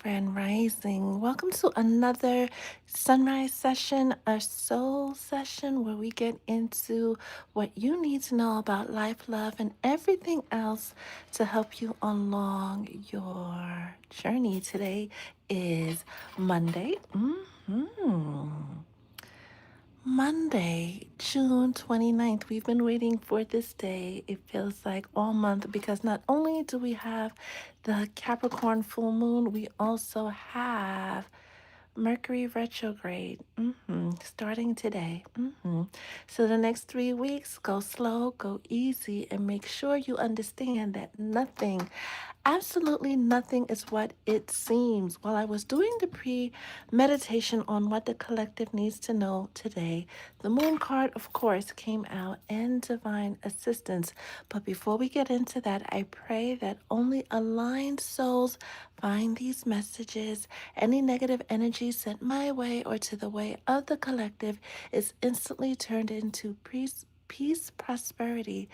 Grand Rising. Welcome to another sunrise session, a soul session where we get into what you need to know about life, love, and everything else to help you along your journey. Today is Monday. Monday, June 29th. We've been waiting for this day, it feels like all month, because not only do we have the Capricorn full moon, we also have Mercury retrograde, starting today. So the next 3 weeks, go slow, go easy, and make sure you understand that nothing, absolutely nothing is what it seems. While I was doing the pre-meditation on what the collective needs to know today, the moon card, of course, came out and divine assistance. But before we get into that, I pray that only aligned souls find these messages. Any negative energy sent my way or to the way of the collective is instantly turned into peace, prosperity,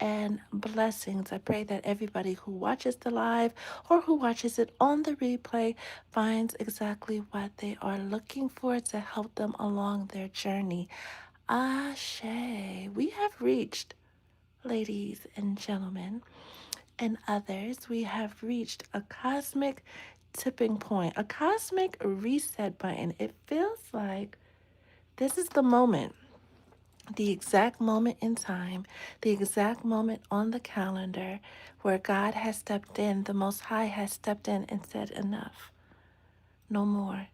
and blessings. I pray that everybody who watches the live or who watches it on the replay finds exactly what they are looking for to help them along their journey. Ashe, we have reached, ladies and gentlemen, and others, we have reached a cosmic tipping point, a cosmic reset button. It feels like this is the moment, the exact moment in time, the exact moment on the calendar where God has stepped in, the Most High has stepped in and said, enough, no more.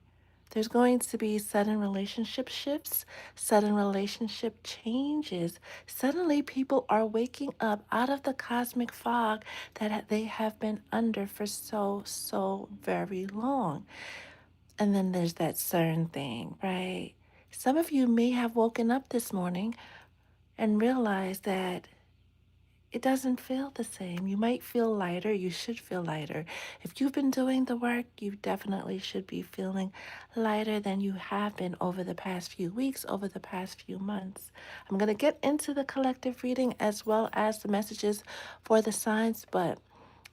There's going to be sudden relationship shifts, sudden relationship changes. Suddenly, people are waking up out of the cosmic fog that they have been under for so very long. And then there's that CERN thing, right? Some of you may have woken up this morning and realized that it doesn't feel the same. You might feel lighter. You should feel lighter. If you've been doing the work, you definitely should be feeling lighter than you have been over the past few weeks, over the past few months. I'm going to get into the collective reading as well as the messages for the signs, but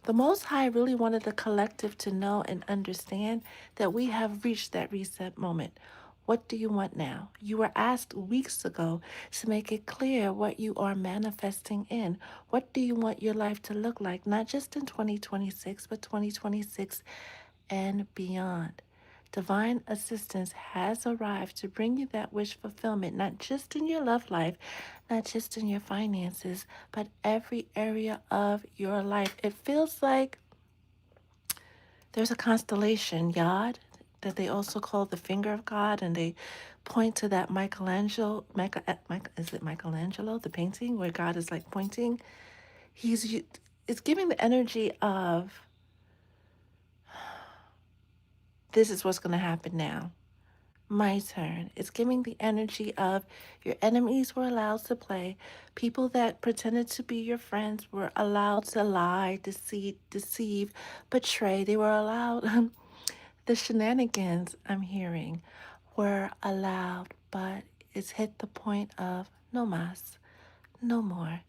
the Most High really wanted the collective to know and understand that we have reached that reset moment. What do you want now? You were asked weeks ago to make it clear what you are manifesting in. What do you want your life to look like, not just in 2026, but 2026 and beyond? Divine assistance has arrived to bring you that wish fulfillment, not just in your love life, not just in your finances, but every area of your life. It feels like there's a constellation, Yod, that they also call the finger of God, and they point to that is it Michelangelo, the painting where God is like pointing? It's giving the energy of this is what's going to happen now. My turn. It's giving the energy of your enemies were allowed to play. People that pretended to be your friends were allowed to lie, deceive, betray. They were allowed. The shenanigans I'm hearing were allowed, but it's hit the point of no mas, no more.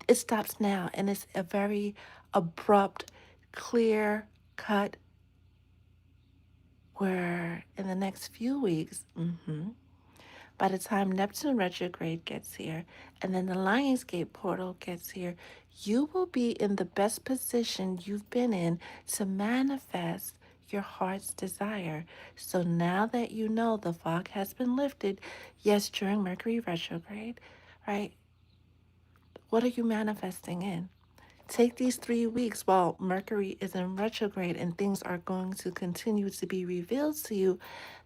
It stops now, and it's a very abrupt, clear cut where in the next few weeks, by the time Neptune retrograde gets here and then the Lionsgate portal gets here, you will be in the best position you've been in to manifest your heart's desire. So now that you know the fog has been lifted, yes, during Mercury retrograde, right? What are you manifesting in? Take these 3 weeks while Mercury is in retrograde and things are going to continue to be revealed to you.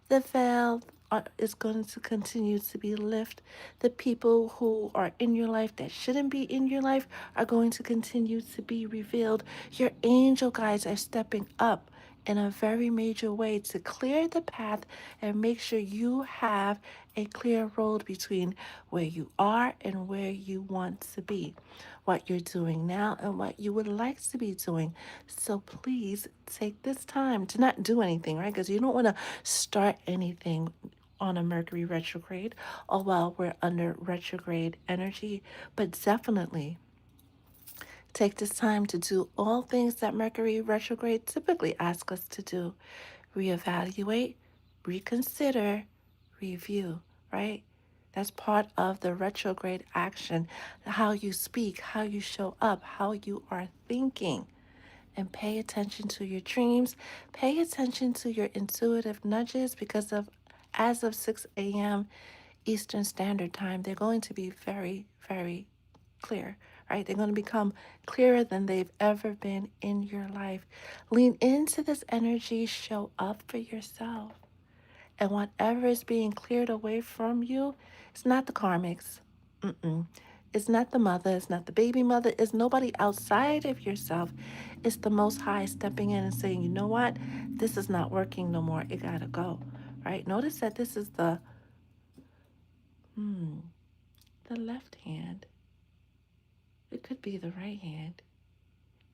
The veil is going to continue to be lifted. The people who are in your life that shouldn't be in your life are going to continue to be revealed. Your angel guides are stepping up in a very major way to clear the path and make sure you have a clear road between where you are and where you want to be, what you're doing now and what you would like to be doing. So please take this time to not do anything, right? Because you don't want to start anything on a Mercury retrograde or while we're under retrograde energy, but definitely Take this time to do all things that Mercury retrograde typically asks us to do. Reevaluate, reconsider, review, right? That's part of the retrograde action. How you speak, how you show up, how you are thinking. And pay attention to your dreams. Pay attention to your intuitive nudges because of as of 6 a.m. Eastern Standard Time, they're going to be very, very clear, right? They're going to become clearer than they've ever been in your life. Lean into this energy, show up for yourself. And whatever is being cleared away from you, it's not the karmics. Mm-mm. It's not the mother. It's not the baby mother. It's nobody outside of yourself. It's the Most High stepping in and saying, you know what? This is not working no more. It got to go, right? Notice that this is the left hand. It could be the right hand.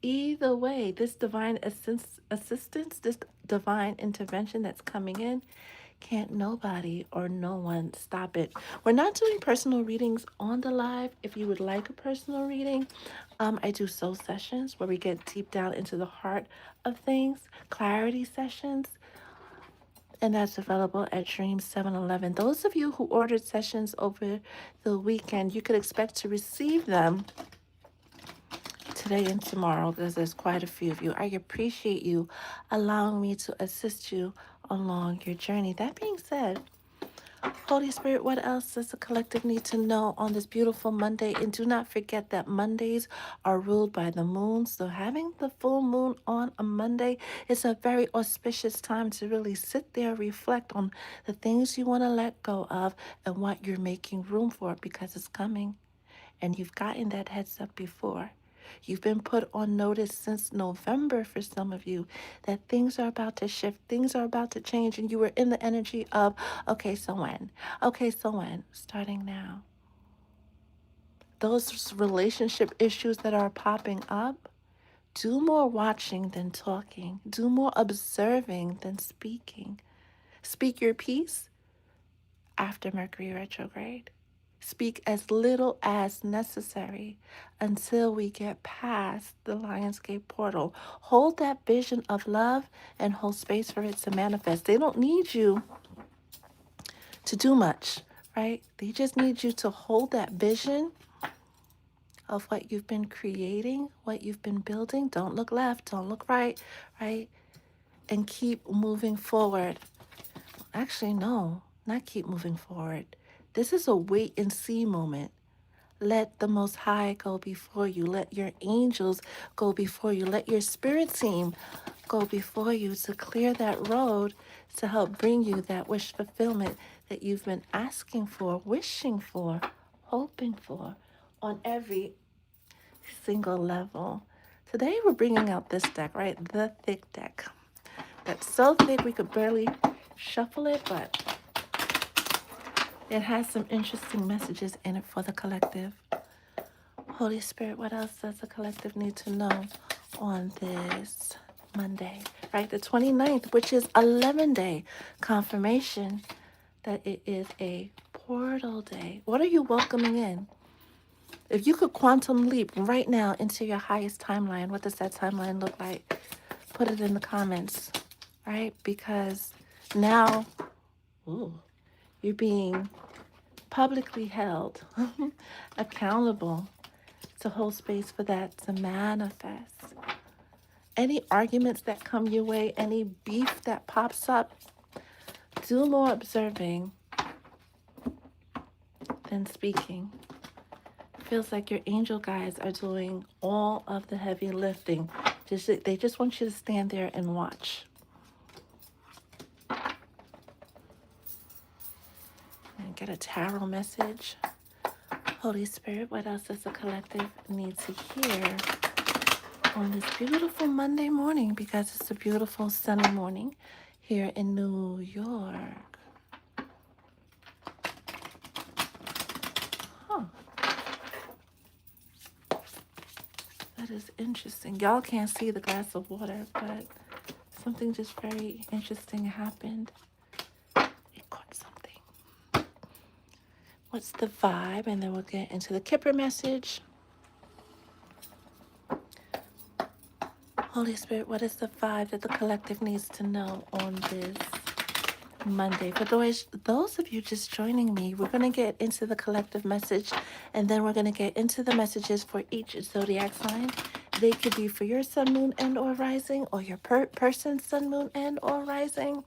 Either way, this divine assistance, this divine intervention that's coming in, can't nobody or no one stop it. We're not doing personal readings on the live. If you would like a personal reading, I do soul sessions where we get deep down into the heart of things, clarity sessions, and that's available at Dream 711. Those of you who ordered sessions over the weekend, you could expect to receive them today and tomorrow because there's quite a few of you. I appreciate you allowing me to assist you along your journey. That being said, Holy Spirit, what else does the collective need to know on this beautiful Monday? And do not forget that Mondays are ruled by the moon. So having the full moon on a Monday is a very auspicious time to really sit there, reflect on the things you want to let go of and what you're making room for because it's coming. And you've gotten that heads up before. You've been put on notice since November for some of you that things are about to shift, things are about to change, and you were in the energy of, okay, so when? Okay, so when? Starting now. Those relationship issues that are popping up, do more watching than talking, do more observing than speaking. Speak your piece after Mercury retrograde. Speak as little as necessary until we get past the Lionsgate portal. Hold that vision of love and hold space for it to manifest. They don't need you to do much, right? They just need you to hold that vision of what you've been creating, what you've been building. Don't look left, don't look right, right? And keep moving forward. Actually, no, not keep moving forward. This is a wait and see moment. Let the Most High go before you. Let your angels go before you. Let your spirit team go before you to clear that road to help bring you that wish fulfillment that you've been asking for, wishing for, hoping for on every single level. Today we're bringing out this deck, right? The thick deck. That's so thick we could barely shuffle it, but it has some interesting messages in it for the collective. Holy Spirit, what else does the collective need to know on this Monday, right? The 29th, which is 11-day confirmation that it is a portal day. What are you welcoming in? If you could quantum leap right now into your highest timeline, what does that timeline look like? Put it in the comments, right? Because now, you're being publicly held accountable to hold space for that to manifest. Any arguments that come your way, any beef that pops up, do more observing than speaking. Feels like your angel guides are doing all of the heavy lifting. They just want you to stand there and watch. And get a tarot message. Holy Spirit, what else does the collective need to hear on this beautiful Monday morning? Because it's a beautiful sunny morning here in New York. Huh. That is interesting. Y'all can't see the glass of water, but something just very interesting happened. It caught something. What's the vibe? And then we'll get into the Kipper message. Holy Spirit, what is the vibe that the collective needs to know on this Monday? For those of you just joining me, we're going to get into the collective message, and then we're going to get into the messages for each zodiac sign. They could be for your sun, moon, and or rising, or your person's sun, moon, and or rising.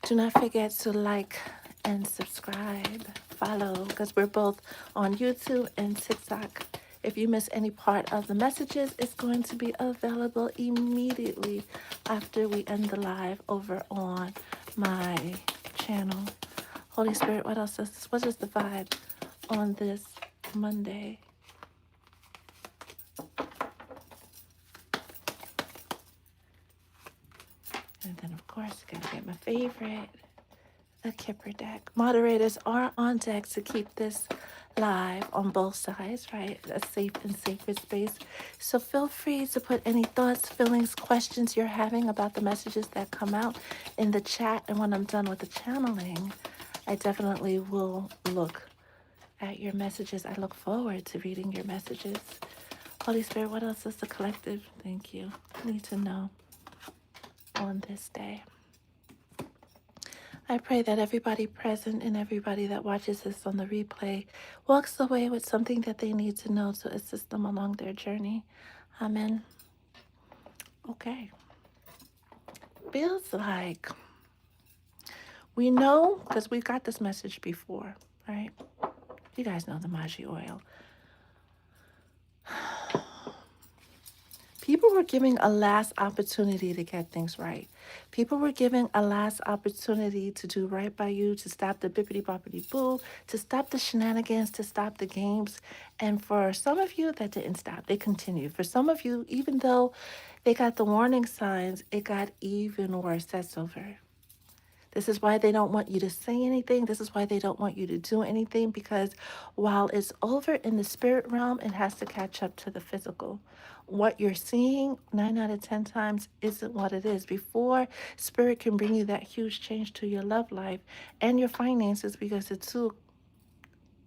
Do not forget to like and subscribe, follow, because we're both on YouTube and TikTok. If you miss any part of the messages, it's going to be available immediately after we end the live over on my channel. Holy Spirit, what else is this? What is the vibe on this Monday? And then, of course, gotta get my favorite, a Kipper deck. Moderators are on deck to keep this live on both sides, right? A safe and sacred space. So feel free to put any thoughts, feelings, questions you're having about the messages that come out in the chat. And when I'm done with the channeling, I definitely will look at your messages. I look forward to reading your messages. Holy Spirit, what else is the collective? Thank you. Need to know on this day. I pray that everybody present and everybody that watches this on the replay walks away with something that they need to know to assist them along their journey. Amen. Okay. Feels like we know, because we've got this message before, right? You guys know the Maji oil. People were giving a last opportunity to get things right. People were giving a last opportunity to do right by you, to stop the bippity boppity boo, to stop the shenanigans, to stop the games. And for some of you, that didn't stop. They continued. For some of you, even though they got the warning signs, it got even worse. That's over. This is why they don't want you to say anything. This is why they don't want you to do anything, because while it's over in the spirit realm, it has to catch up to the physical. What you're seeing 9 out of 10 times isn't what it is. Before spirit can bring you that huge change to your love life and your finances, because the two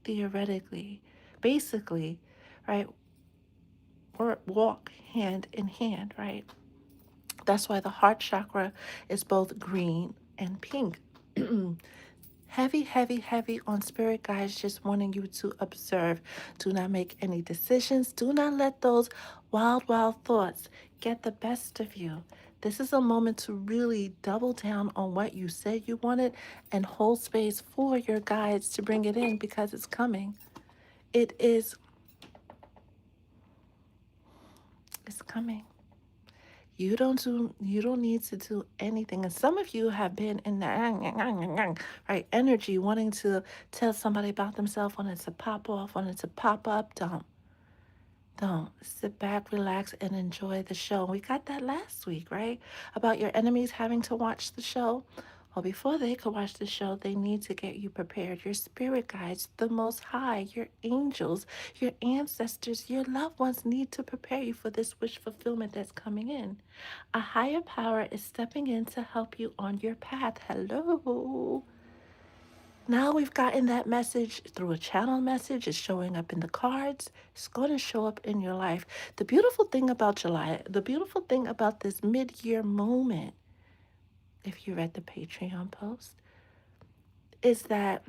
theoretically, basically, right, walk hand in hand, right? That's why the heart chakra is both green and pink. Heavy, heavy, heavy on spirit guides, just wanting you to observe. Do not make any decisions. Do not let those wild, wild thoughts get the best of you. This is a moment to really double down on what you said you wanted and hold space for your guides to bring it in, because it's coming. It's coming. You don't need to do anything. And some of you have been in the right energy, wanting to tell somebody about themselves, wanting to pop off, wanting to pop up. Don't sit back, relax, and enjoy the show. We got that last week, right? About your enemies having to watch the show. Well, before they could watch the show, they need to get you prepared. Your spirit guides, the Most High, your angels, your ancestors, your loved ones need to prepare you for this wish fulfillment that's coming in. A higher power is stepping in to help you on your path. Hello. Now we've gotten that message through a channel message. It's showing up in the cards. It's going to show up in your life. The beautiful thing about July, the beautiful thing about this mid-year moment, if you read the Patreon post, is that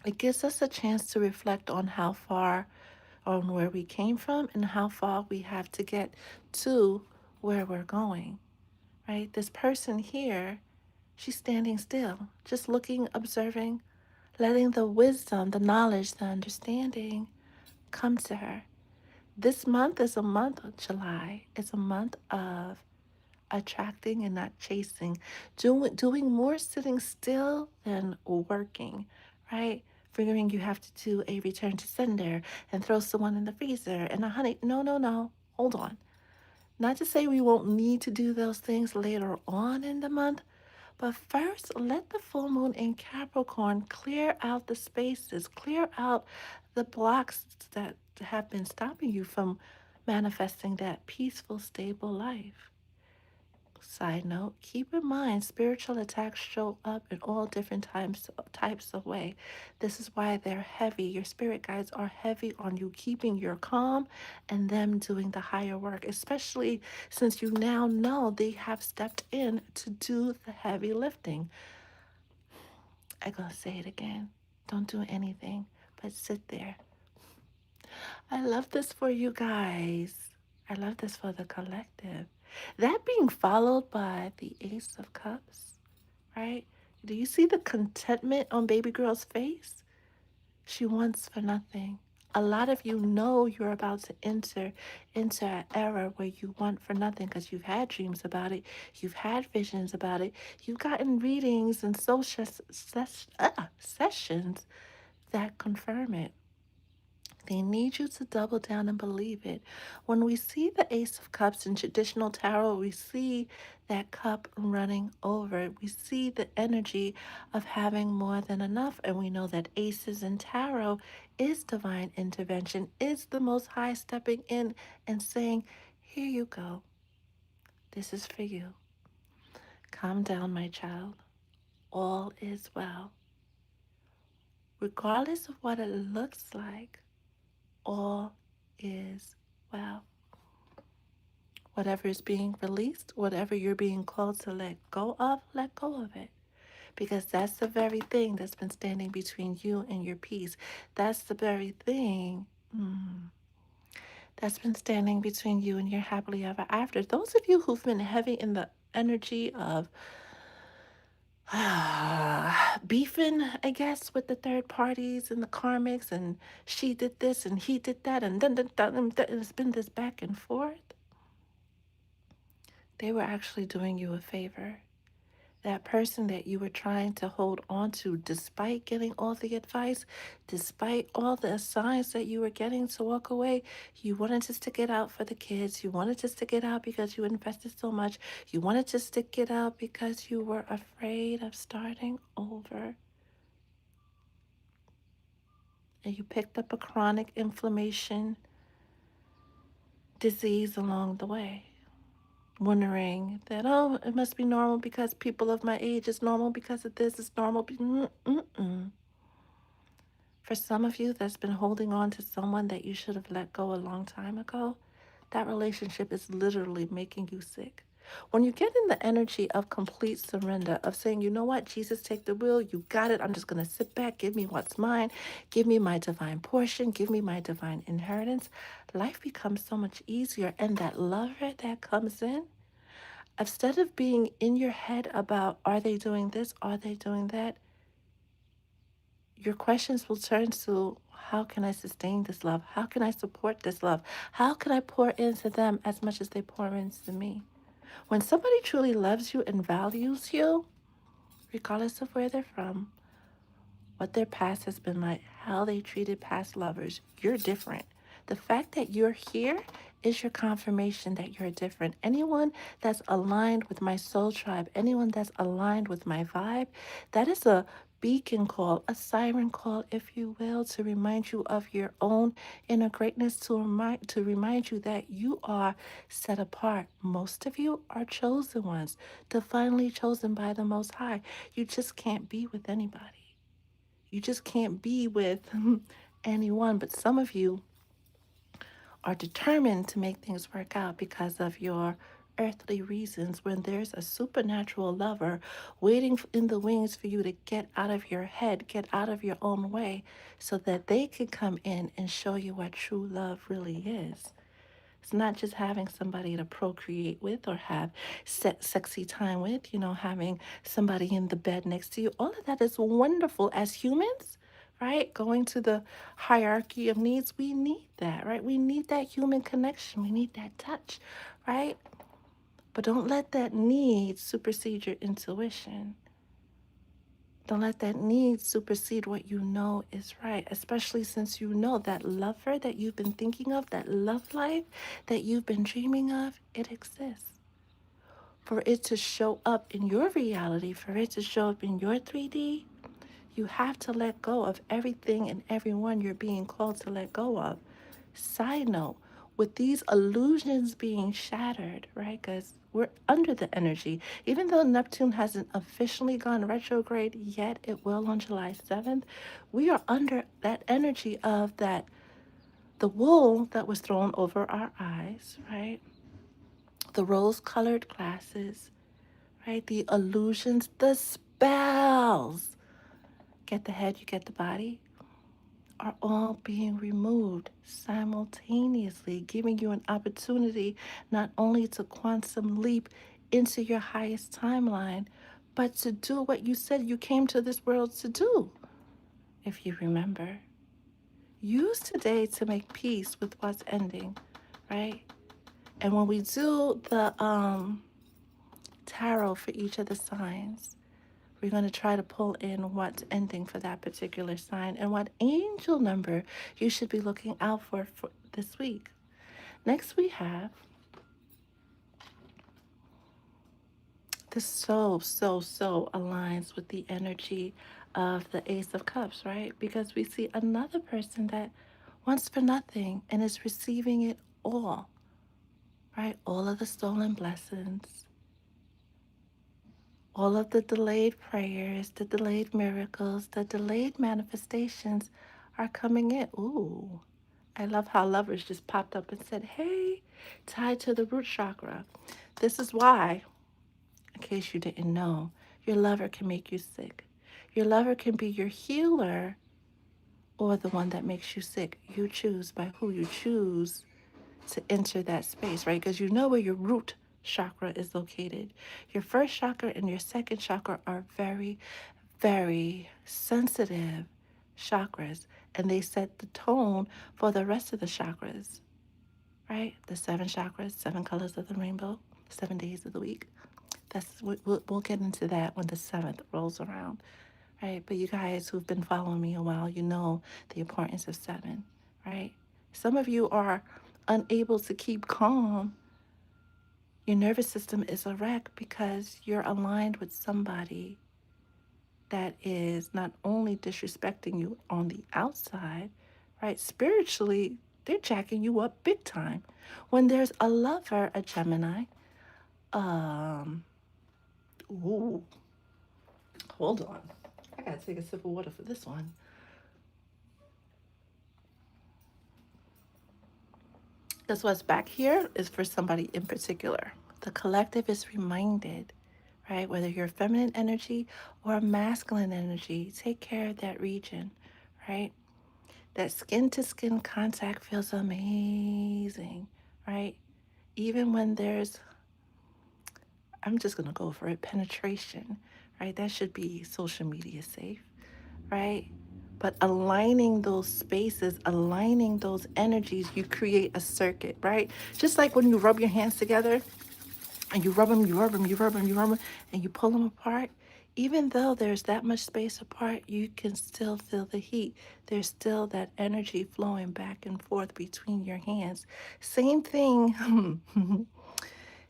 it gives us a chance to reflect on how far, on where we came from, and how far we have to get to where we're going, right? This person here, she's standing still, just looking, observing, letting the wisdom, the knowledge, the understanding come to her. This month is a month of July. It's a month of attracting and not chasing, doing more sitting still than working, right? Figuring you have to do a return to sender and throw someone in the freezer and a honey. No, no, no. Hold on. Not to say we won't need to do those things later on in the month, but first, let the full moon in Capricorn clear out the spaces, clear out the blocks that have been stopping you from manifesting that peaceful, stable life. Side note, keep in mind spiritual attacks show up in all different types of way. This is why they're heavy. Your spirit guides are heavy on you keeping your calm and them doing the higher work, especially since you now know they have stepped in to do the heavy lifting. I gotta say it again. Don't do anything, but sit there. I love this for you guys. I love this for the collective. That being followed by the Ace of Cups, right? Do you see the contentment on baby girl's face? She wants for nothing. A lot of you know you're about to enter into an era where you want for nothing because you've had dreams about it, you've had visions about it, you've gotten readings and sessions that confirm it. They need you to double down and believe it. When we see the Ace of Cups in traditional tarot, we see that cup running over. We see the energy of having more than enough. And we know that aces in tarot is divine intervention, is the Most High stepping in and saying, here you go. This is for you. Calm down, my child. All is well. Regardless of what it looks like, all is well. Whatever is being released, whatever you're being called to let go of it. Because that's the very thing that's been standing between you and your peace. That's the very thing that's been standing between you and your happily ever after. Those of you who've been heavy in the energy of beefing, I guess, with the third parties and the karmics, and she did this and he did that, and then it's been this back and forth. They were actually doing you a favor. That person that you were trying to hold on to, despite getting all the advice, despite all the signs that you were getting to walk away, you wanted to stick it out for the kids. You wanted to stick it out because you invested so much. You wanted to stick it out because you were afraid of starting over. And you picked up a chronic inflammation disease along the way, wondering that, oh, it must be normal because people of my age, it's normal because of this, it's normal. For some of you that's been holding on to someone that you should have let go a long time ago, that relationship is literally making you sick. When you get in the energy of complete surrender, of saying, you know what, Jesus, take the wheel, you got it, I'm just going to sit back, give me what's mine, give me my divine portion, give me my divine inheritance, life becomes so much easier. And that lover that comes in, instead of being in your head about, are they doing this, are they doing that, your questions will turn to, how can I sustain this love? How can I support this love? How can I pour into them as much as they pour into me? When somebody truly loves you and values you, regardless of where they're from, what their past has been like, how they treated past lovers, you're different. The fact that you're here is your confirmation that you're different. Anyone that's aligned with my soul tribe, anyone that's aligned with my vibe, that is a beacon call, a siren call, if you will, to remind you of your own inner greatness, to remind you that you are set apart. Most of you are chosen ones, divinely chosen by the Most High. You just can't be with anybody. You just can't be with anyone, but some of you are determined to make things work out because of your earthly reasons when there's a supernatural lover waiting in the wings for you to get out of your head, get out of your own way, so that they can come in and show you what true love really is. It's not just having somebody to procreate with or have sexy time with, having somebody in the bed next to you. All of that is wonderful as humans, right? Going to the hierarchy of needs, we need that, right? We need that human connection. We need that touch, right? But don't let that need supersede your intuition. Don't let that need supersede what you know is right, especially since you know that lover that you've been thinking of, that love life that you've been dreaming of, it exists. For it to show up in your reality, for it to show up in your 3D, you have to let go of everything and everyone you're being called to let go of. Side note, with these illusions being shattered, right? Because We're under the energy. Even though Neptune hasn't officially gone retrograde yet, it will on July 7th. We are under that energy of that, the wool that was thrown over our eyes, right? The rose colored glasses, right? The illusions, the spells. Get the head, you get the body, are all being removed simultaneously, giving you an opportunity not only to quantum leap into your highest timeline, but to do what you said you came to this world to do. If you remember, use today to make peace with what's ending, right? And when we do the tarot for each of the signs, we're going to try to pull in what's ending for that particular sign and what angel number you should be looking out for this week. Next, we have this so aligns with the energy of the Ace of Cups, right? Because we see another person that wants for nothing and is receiving it all, right? All of the stolen blessings, all of the delayed prayers, the delayed miracles, the delayed manifestations are coming in. Ooh, I love how lovers just popped up and said, hey, tied to the root chakra. This is why, in case you didn't know, your lover can make you sick. Your lover can be your healer or the one that makes you sick. You choose by who you choose to enter that space, right? Because you know where your root chakra is located. Your first chakra and your second chakra are very, very sensitive chakras, and they set the tone for the rest of the chakras, right? The seven chakras, seven colors of the rainbow, 7 days of the week. We'll get into that when the seventh rolls around, right? But you guys who've been following me a while, you know the importance of seven, right? Some of you are unable to keep calm. Your nervous system is a wreck because you're aligned with somebody that is not only disrespecting you on the outside, right? Spiritually, they're jacking you up big time. When there's a lover, a Gemini, um, ooh, hold on. I gotta take a sip of water for this one. Because what's back here is for somebody in particular. The collective is reminded, right? Whether you're feminine energy or masculine energy, take care of that region, right? That skin to skin contact feels amazing, right? Even when there's, I'm just going to go for it, penetration, right? That should be social media safe, right? But aligning those spaces, aligning those energies, you create a circuit, right? Just like when you rub your hands together and you rub them, you rub them, you rub them, you rub them, and you pull them apart. Even though there's that much space apart, you can still feel the heat. There's still that energy flowing back and forth between your hands. Same thing,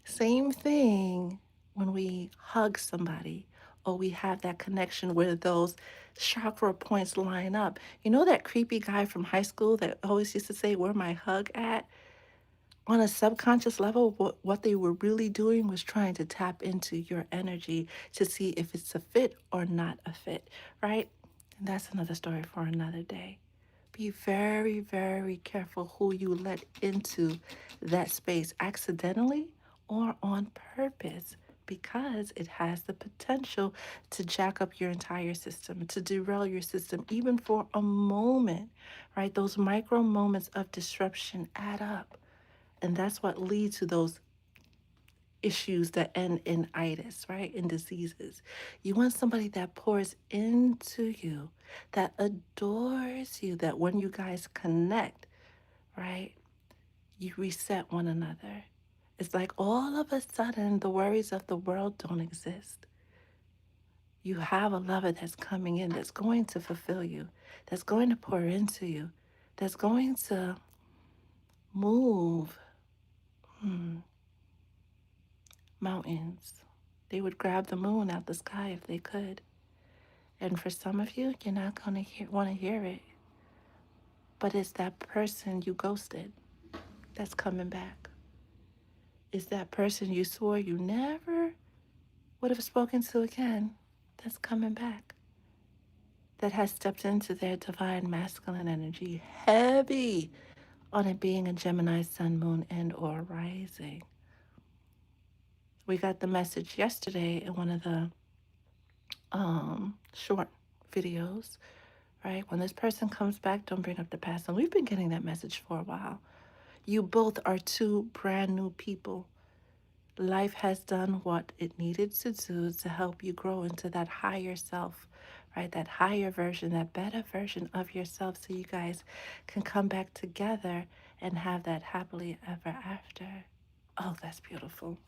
same thing when we hug somebody or we have that connection where those chakra points line up. You know that creepy guy from high school that always used to say, "Where my hug at?" On a subconscious level, what they were really doing was trying to tap into your energy to see if it's a fit or not a fit, right? And that's another story for another day. Be very, very careful who you let into that space accidentally or on purpose because it has the potential to jack up your entire system, to derail your system, even for a moment, right? Those micro moments of disruption add up. And that's what leads to those issues that end in itis, right? In diseases. You want somebody that pours into you, that adores you, that when you guys connect, right, you reset one another. It's like all of a sudden the worries of the world don't exist. You have a lover that's coming in, that's going to fulfill you, that's going to pour into you, that's going to move. Mountains. They would grab the moon out the sky if they could. And for some of you, you're not going to want to hear it. But it's that person you ghosted that's coming back. Is that person you swore you never would have spoken to again that's coming back, that has stepped into their divine masculine energy, heavy on it being a Gemini sun, moon, and or rising. We got the message yesterday in one of the short videos, right? When this person comes back, don't bring up the past. And we've been getting that message for a while. You both are two brand new people. Life has done what it needed to do to help you grow into that higher self, right? That higher version, that better version of yourself, so you guys can come back together and have that happily ever after. Oh, that's beautiful.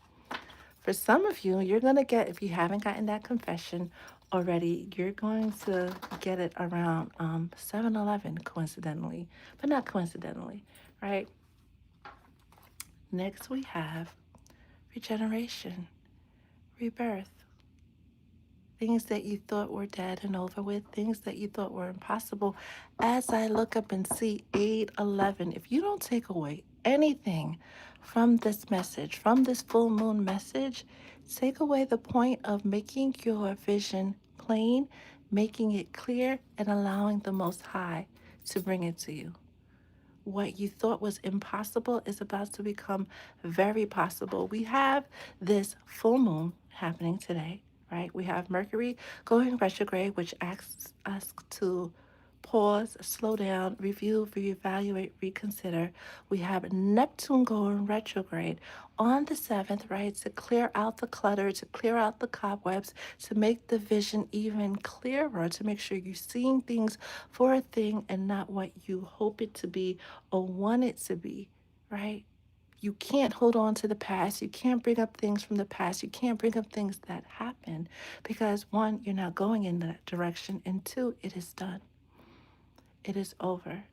For some of you, you're going to get, if you haven't gotten that confession already, you're going to get it around 7-Eleven, coincidentally, but not coincidentally, right? Next, we have regeneration, rebirth. Things that you thought were dead and over with, things that you thought were impossible. As I look up and see 8-11, if you don't take away anything from this message, from this full moon message, take away the point of making your vision plain, making it clear, and allowing the Most High to bring it to you. What you thought was impossible is about to become very possible. We have this full moon happening today, right? We have Mercury going retrograde, which asks us to pause, slow down, review, reevaluate, reconsider. We have Neptune going retrograde on the 7th, right, to clear out the clutter, to clear out the cobwebs, to make the vision even clearer, to make sure you're seeing things for a thing and not what you hope it to be or want it to be, right? You can't hold on to the past. You can't bring up things from the past. You can't bring up things that happened because one, you're not going in that direction, and two, it is done. It is over.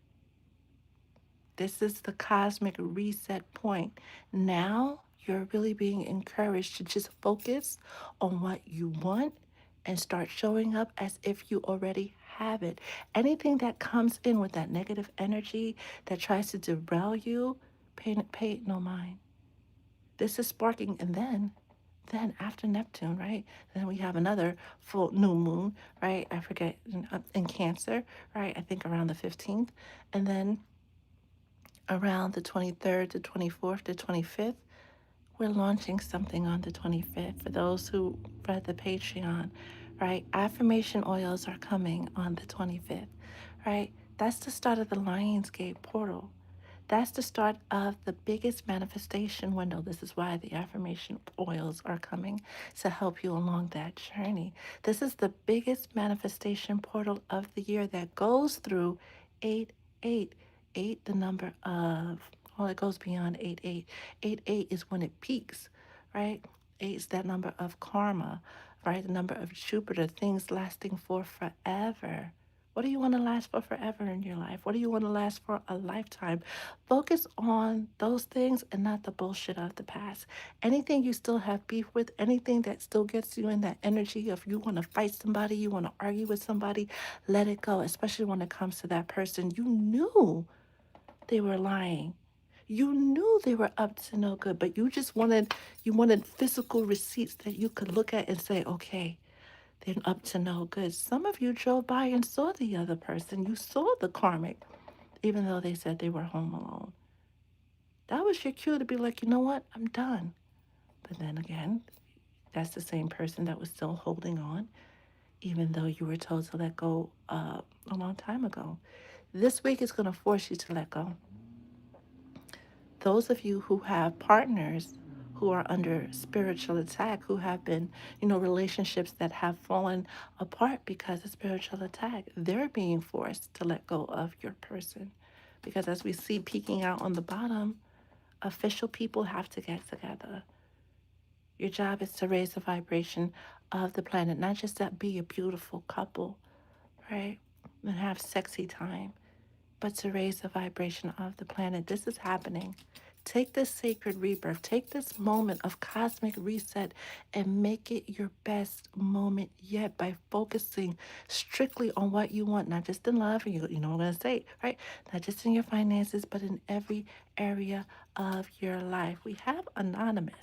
This is the cosmic reset point. Now you're really being encouraged to just focus on what you want and start showing up as if you already have it. Anything that comes in with that negative energy that tries to derail you, pay it no mind. This is sparking, and then after Neptune, right? Then we have another full new moon, right? I forget in Cancer, right? I think around the 15th, and then around the 23rd to 24th to 25th, we're launching something on the 25th. For those who read the Patreon, right? Affirmation oils are coming on the 25th, right? That's the start of the Lionsgate portal. That's the start of the biggest manifestation window. This is why the affirmation oils are coming to help you along that journey. This is the biggest manifestation portal of the year that goes through 8 8. 8, the number of, well, it goes beyond 8 8. 8 8 is when it peaks, right? 8 is that number of karma, right? The number of Jupiter, things lasting for forever. What do you want to last for forever in your life? What do you want to last for a lifetime? Focus on those things and not the bullshit of the past. Anything you still have beef with, anything that still gets you in that energy of you want to fight somebody, you want to argue with somebody, let it go, especially when it comes to that person you knew they were lying. You knew they were up to no good, but you wanted physical receipts that you could look at and say, okay, they're up to no good. Some of you drove by and saw the other person. You saw the karmic, even though they said they were home alone. That was your cue to be like, you know what? I'm done. But then again, that's the same person that was still holding on, even though you were told to let go a long time ago. This week is going to force you to let go. Those of you who have partners who are under spiritual attack, who have been, relationships that have fallen apart because of spiritual attack, they're being forced to let go of your person. Because as we see peeking out on the bottom, official people have to get together. Your job is to raise the vibration of the planet, not just that be a beautiful couple, right? And have sexy time, but to raise the vibration of the planet. This is happening Take this sacred rebirth, take this moment of cosmic reset and make it your best moment yet by focusing strictly on what you want, not just in love, you know what I'm going to say, right? Not just in your finances, but in every area of your life. We have Anonymous.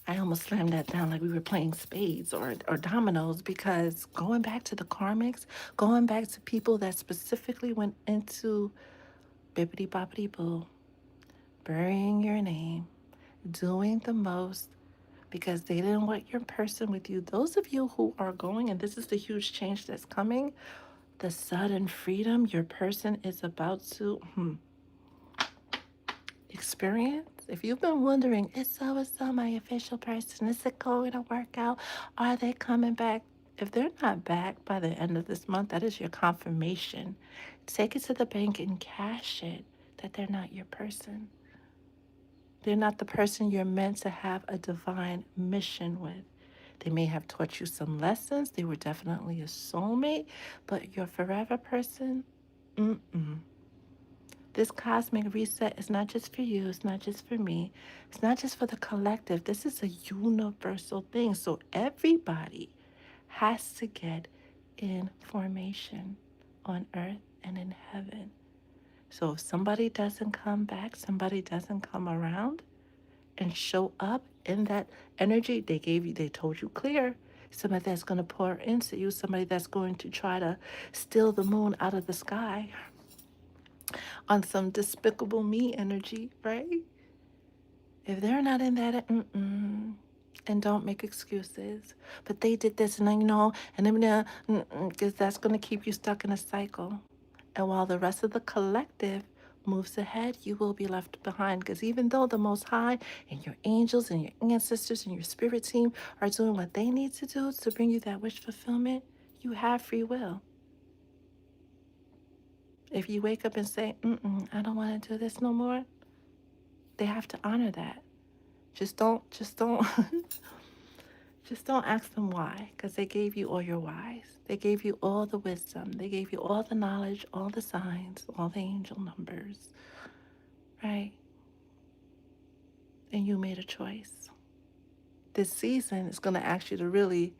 I almost slammed that down like we were playing spades or dominoes, because going back to the karmics, going back to people that specifically went into bippity boppity boo, burying your name, doing the most because they didn't want your person with you. Those of you who are going, and this is the huge change that's coming, the sudden freedom your person is about to experience. If you've been wondering, is so my official person? Is it going to work out? Are they coming back? If they're not back by the end of this month, that is your confirmation. Take it to the bank and cash it that they're not your person. They're not the person you're meant to have a divine mission with. They may have taught you some lessons. They were definitely a soulmate, but your forever person, mm-mm. This cosmic reset is not just for you, it's not just for me, it's not just for the collective. This is a universal thing. So everybody has to get in formation on earth and in heaven. So if somebody doesn't come back, somebody doesn't come around and show up in that energy they gave you, they told you clear. Somebody that's going to pour into you, somebody that's going to try to steal the moon out of the sky on some despicable me energy, right? If they're not in that, and don't make excuses. But they did this, and and then, because that's going to keep you stuck in a cycle. And while the rest of the collective moves ahead, you will be left behind. Because even though the Most High and your angels and your ancestors and your spirit team are doing what they need to do to bring you that wish fulfillment, you have free will. If you wake up and say, I don't want to do this no more, they have to honor that. Just don't, just don't ask them why, because they gave you all your whys. They gave you all the wisdom. They gave you all the knowledge, all the signs, all the angel numbers, right? And you made a choice. This season is going to ask you to really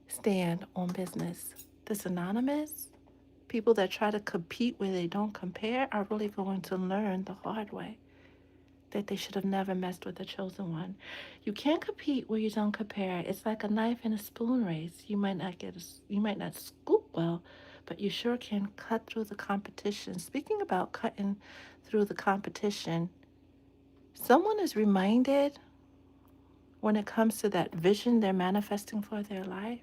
stand on business. This anonymous, people that try to compete where they don't compare, are really going to learn the hard way that they should have never messed with the chosen one. You can't compete where you don't compare. It's like a knife and a spoon race. You might not scoop well, but you sure can cut through the competition. Speaking about cutting through the competition, someone is reminded when it comes to that vision they're manifesting for their life,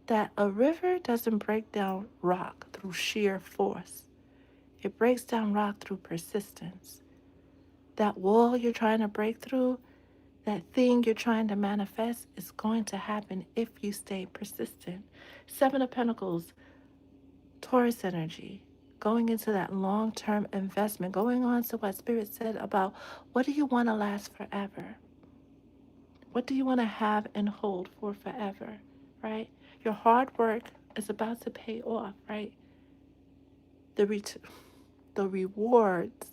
that a river doesn't break down rock through sheer force. It breaks down rock through persistence. That wall you're trying to break through, that thing you're trying to manifest, is going to happen if you stay persistent. Seven of Pentacles, Taurus energy, going into that long-term investment, going on to what Spirit said about what do you want to last forever? What do you want to have and hold for forever, right? Your hard work is about to pay off, right? The rewards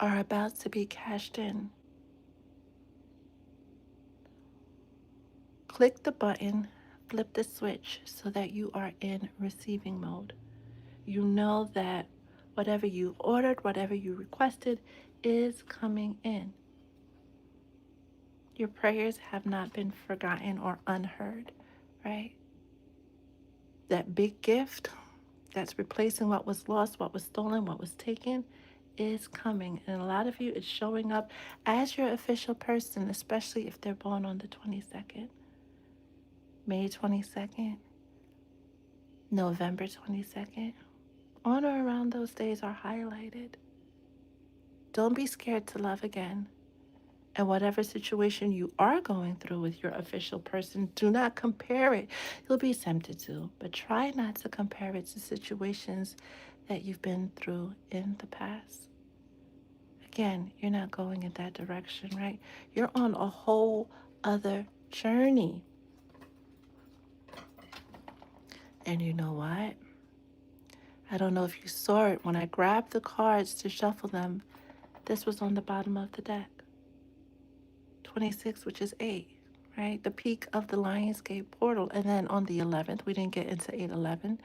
are about to be cashed in. Click the button, flip the switch so that you are in receiving mode. You know that whatever you ordered, whatever you requested is coming in. Your prayers have not been forgotten or unheard, right? That big gift that's replacing what was lost, what was stolen, what was taken is coming. And a lot of you, it's showing up as your official person, especially if they're born on the 22nd, May 22nd, November 22nd. On or around those days are highlighted. Don't be scared to love again. And whatever situation you are going through with your official person, do not compare it. You'll be tempted to, but try not to compare it to situations that you've been through in the past. Again, you're not going in that direction, right? You're on a whole other journey. And you know what? I don't know if you saw it when I grabbed the cards to shuffle them. This was on the bottom of the deck. 26, which is 8, right? The peak of the Lionsgate portal. And then on the 11th, we didn't get into 8/11,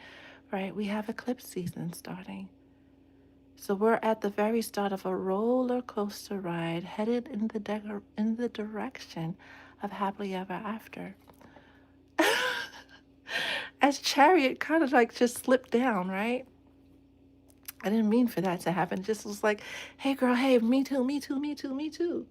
right? We have eclipse season starting. So we're at the very start of a roller coaster ride headed in the direction of happily ever after. As Chariot kind of like just slipped down, right? I didn't mean for that to happen. It just was like, hey girl, hey, me too, me too, me too, me too,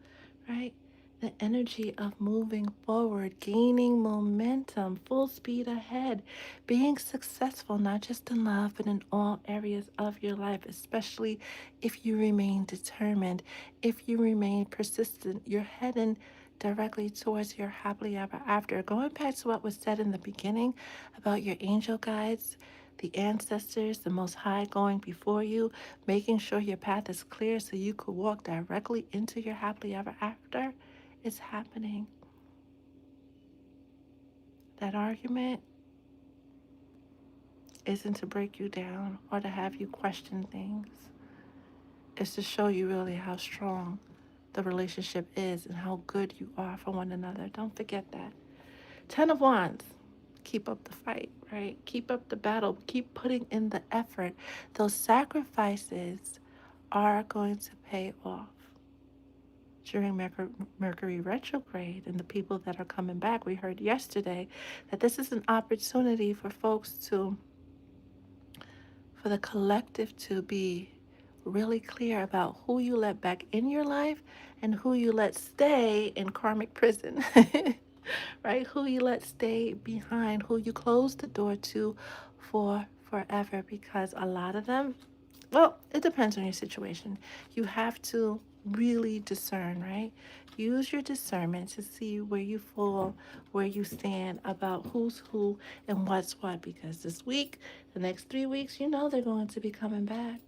right? The energy of moving forward, gaining momentum, full speed ahead, being successful, not just in love, but in all areas of your life, especially if you remain determined, if you remain persistent, you're heading directly towards your happily ever after. Going back to what was said in the beginning about your angel guides, the ancestors, the Most High going before you, making sure your path is clear so you could walk directly into your happily ever after, is happening. That argument isn't to break you down or to have you question things. It's to show you really how strong the relationship is and how good you are for one another. Don't forget that. 10 of Wands. Keep up the fight, right? Keep up the battle. Keep putting in the effort. Those sacrifices are going to pay off during Mercury retrograde. And the people that are coming back, we heard yesterday that this is an opportunity for folks to, for the collective to be really clear about who you let back in your life and who you let stay in karmic prison. Right? Who you let stay behind, who you close the door to for forever, because a lot of them, well, it depends on your situation. You have to really discern, right? Use your discernment to see where you fall, where you stand about who's who and what's what, because this week, the next 3 weeks, you know they're going to be coming back.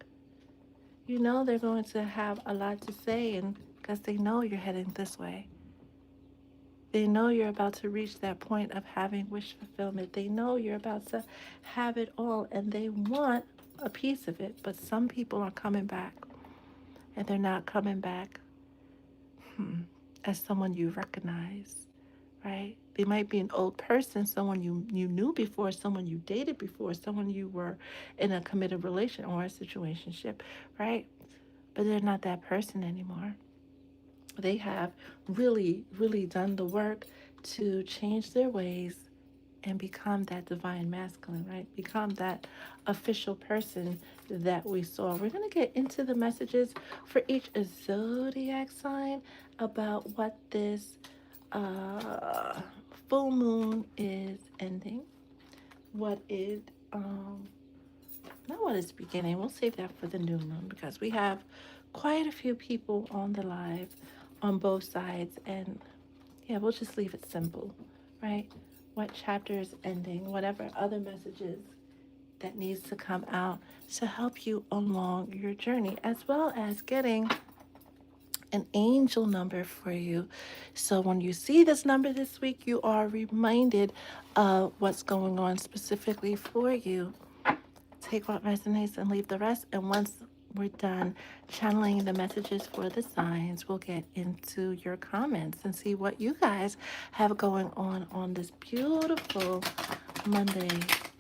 You know they're going to have a lot to say, and because they know you're heading this way. They know you're about to reach that point of having wish fulfillment. They know you're about to have it all, and they want a piece of it. But some people are coming back, and they're not coming back as someone you recognize, right? They might be an old person, someone you knew before, someone you dated before, someone you were in a committed relation or a situationship, right? But they're not that person anymore. They have really, really done the work to change their ways and become that divine masculine, right? Become that official person that we saw. We're going to get into the messages for each zodiac sign about what this full moon is ending, what it, not what it's beginning. We'll save that for the new moon because we have quite a few people on the live on both sides, and yeah, we'll just leave it simple, right? What chapter is ending, whatever other messages that needs to come out to help you along your journey, as well as getting an angel number for you. So when you see this number this week, you are reminded of what's going on specifically for you. Take what resonates and leave the rest. And once we're done channeling the messages for the signs, we'll get into your comments and see what you guys have going on this beautiful Monday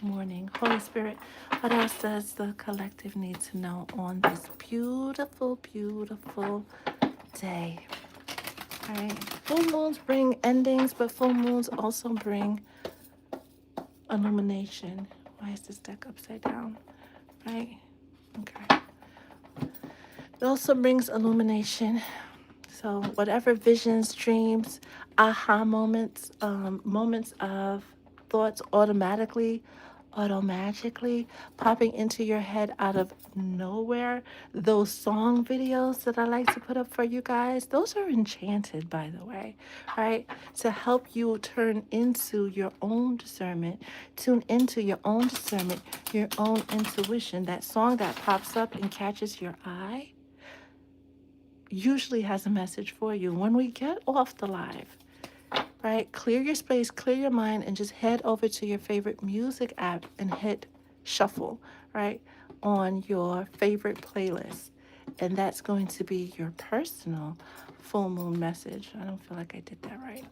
morning. Holy Spirit, what else does the collective need to know on this beautiful, beautiful day? All right. Full moons bring endings, but full moons also bring illumination. Why is this deck upside down? Right? Okay. It also brings illumination. So whatever visions, dreams, aha moments, moments of thoughts automagically popping into your head out of nowhere. Those song videos that I like to put up for you guys, those are enchanted, by the way, right? To help you turn into your own discernment, tune into your own discernment, your own intuition. That song that pops up and catches your eye usually has a message for you. When we get off the live, right, clear your space, clear your mind, and just head over to your favorite music app and hit shuffle, right? on your favorite playlist. And that's going to be your personal full moon message. I don't feel like I did that right.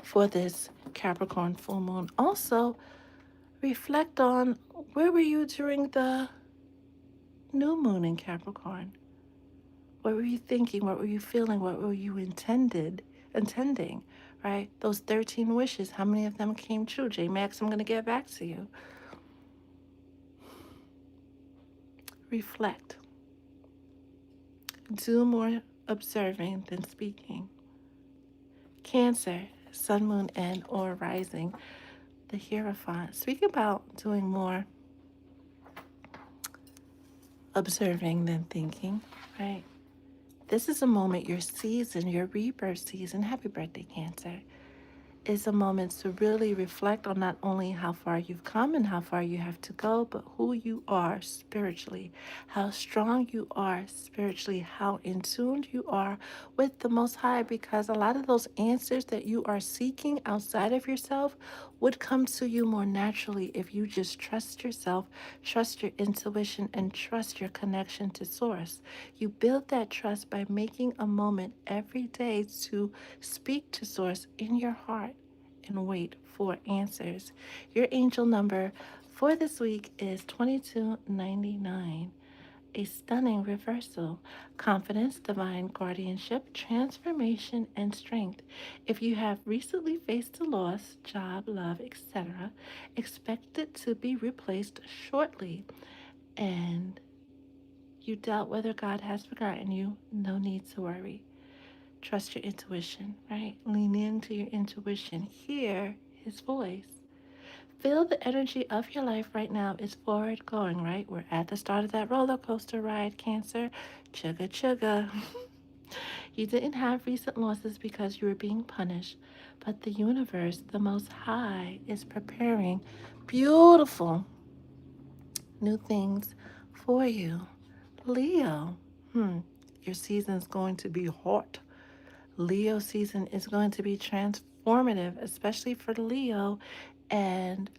For this Capricorn full moon. Also, reflect on where were you during the new moon in Capricorn? What were you thinking? What were you feeling? What were you intending? Right? Those 13 wishes, how many of them came true? J Max, I'm going to get back to you. Reflect. Do more observing than speaking. Cancer, sun, moon, and or rising. The Hierophant. Speak about doing more observing than thinking, right? This is a moment, your season, your rebirth season. Happy birthday, Cancer. Is a moment to really reflect on not only how far you've come and how far you have to go, but who you are spiritually, how strong you are spiritually, how in tune you are with the Most High, because a lot of those answers that you are seeking outside of yourself would come to you more naturally if you just trust yourself, trust your intuition, and trust your connection to Source. You build that trust by making a moment every day to speak to Source in your heart and wait for answers. Your angel number for this week is 2299. A stunning reversal, confidence, divine guardianship, transformation, and strength. If you have recently faced a loss, job, love, etc., expect it to be replaced shortly. And you doubt whether God has forgotten you, no need to worry. Trust your intuition, right? Lean into your intuition. Hear his voice. Feel the energy of your life right now is forward going, right? We're at the start of that roller coaster ride, Cancer. Chugga chugga. You didn't have recent losses because you were being punished, but the universe, the Most High, is preparing beautiful new things for you. Leo, your season's going to be hot. Leo season is going to be transformative, especially for Leo and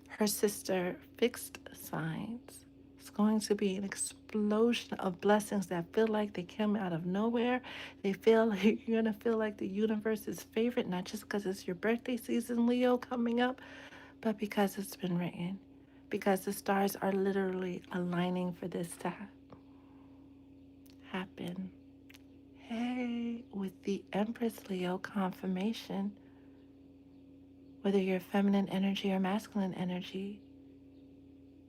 her sister fixed signs. It's going to be an explosion of blessings that feel like they came out of nowhere. They feel like you're going to feel like the universe's favorite, not just because it's your birthday season, Leo, coming up, but because it's been written. Because the stars are literally aligning for this to happen. Hey, with the Empress Leo confirmation, whether you're feminine energy or masculine energy,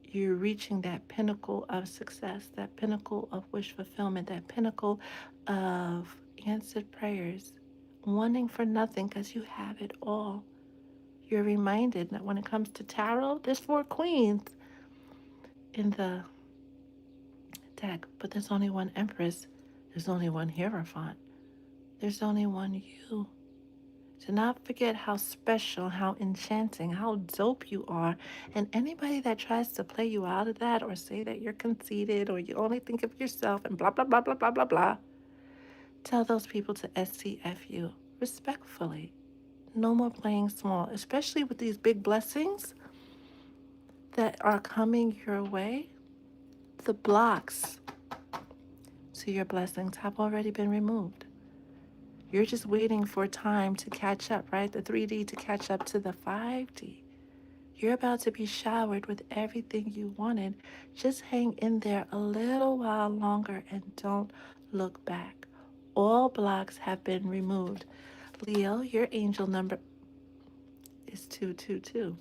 you're reaching that pinnacle of success, that pinnacle of wish fulfillment, that pinnacle of answered prayers, wanting for nothing because you have it all. You're reminded that when it comes to tarot, there's 4 queens in the deck, but there's only one Empress, there's only one Hierophant, there's only one you. Do not forget how special, how enchanting, how dope you are. And anybody that tries to play you out of that or say that you're conceited or you only think of yourself and blah, blah, blah, blah, blah, blah, blah, tell those people to STFU respectfully. No more playing small, especially with these big blessings that are coming your way. The blocks to your blessings have already been removed. You're just waiting for time to catch up, right? The 3D to catch up to the 5D. You're about to be showered with everything you wanted. Just hang in there a little while longer and don't look back. All blocks have been removed. Leo, your angel number is 222.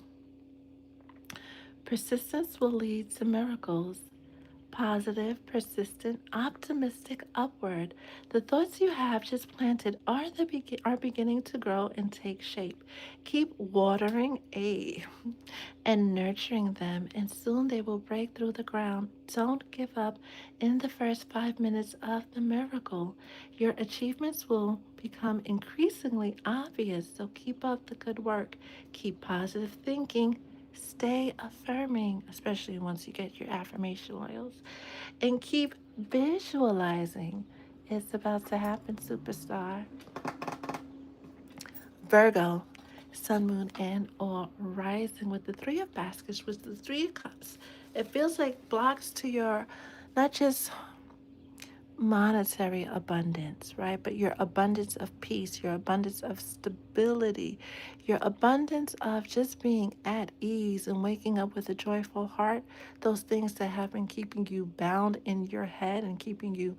Persistence will lead to miracles. Positive, persistent, optimistic, upward. The thoughts you have just planted are beginning to grow and take shape. Keep watering and nurturing them, and soon they will break through the ground. Don't give up in the first 5 minutes of the miracle. Your achievements will become increasingly obvious, so keep up the good work. Keep positive thinking. Stay affirming, especially once you get your affirmation oils, and keep visualizing. It's about to happen, superstar. Virgo, sun, moon, and or rising with the 3 of baskets, with the 3 of cups. It feels like blocks to your, not just monetary abundance, right? But your abundance of peace, your abundance of stability, your abundance of just being at ease and waking up with a joyful heart. Those things that have been keeping you bound in your head and keeping you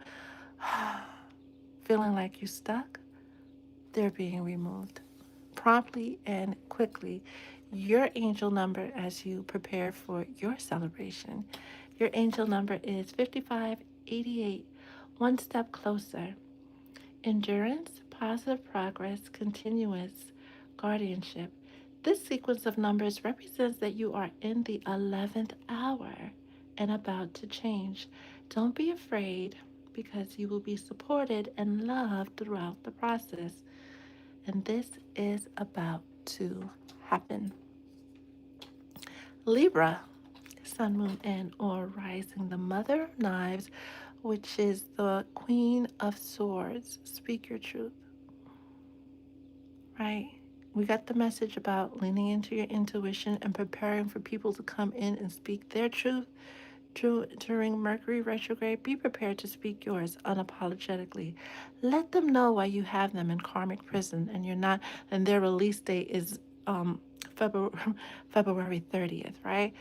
feeling like you're stuck, they're being removed promptly and quickly. Your angel number as you prepare for your celebration. Your angel number is 5588, one step closer. Endurance, positive progress, continuous guardianship. This sequence of numbers represents that you are in the 11th hour and about to change. Don't be afraid because you will be supported and loved throughout the process. And this is about to happen. Libra, Sun, Moon, and or Rising, the Mother of Knives, which is the Queen of Swords. Speak your truth, right? We got the message about leaning into your intuition and preparing for people to come in and speak their truth. During Mercury retrograde, be prepared to speak yours unapologetically. Let them know why you have them in karmic prison and you're not, and their release date is February February 30th, right?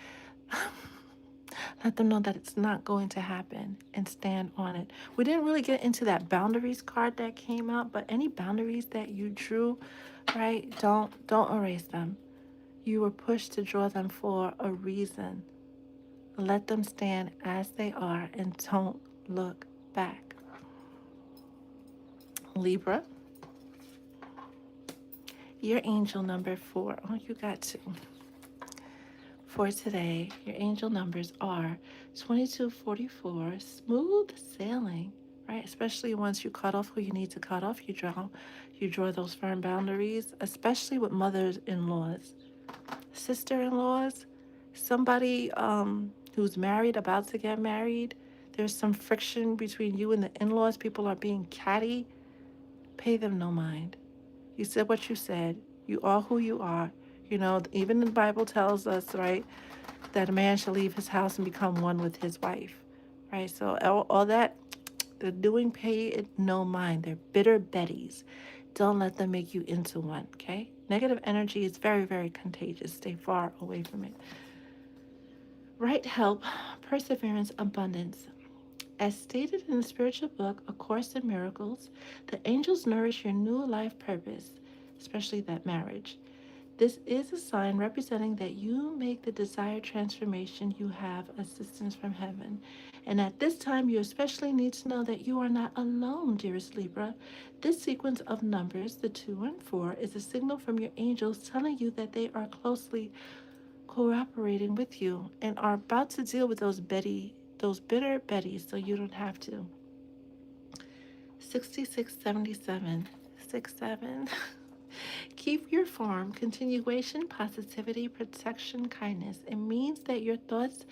Let them know that it's not going to happen and stand on it. We didn't really get into that boundaries card that came out, but any boundaries that you drew, right? Don't erase them. You were pushed to draw them for a reason. Let them stand as they are and don't look back. Libra, your angel number 4. Oh, you got two. For today, your angel numbers are 2244, smooth sailing, right? Especially once you cut off who you need to cut off, you draw those firm boundaries, especially with mothers-in-laws, sister-in-laws, somebody who's married, about to get married. There's some friction between you and the in-laws. People are being catty. Pay them no mind. You said what you said. You are who you are. You know, even the Bible tells us, right, that a man shall leave his house and become one with his wife, right? So all that they're doing, pay it no mind. They're bitter betties. Don't let them make you into one, okay? Negative energy is very, very contagious. Stay far away from it. Right help, perseverance, abundance. As stated in the spiritual book, A Course in Miracles, the angels nourish your new life purpose, especially that marriage. This is a sign representing that you make the desired transformation. You have assistance from heaven. And at this time, you especially need to know that you are not alone, dearest Libra. This sequence of numbers, the 2 and 4, is a signal from your angels telling you that they are closely cooperating with you and are about to deal with those bitter Betties so you don't have to. 6677, 67. Keep your form, continuation, positivity, protection, kindness. It means that your thoughts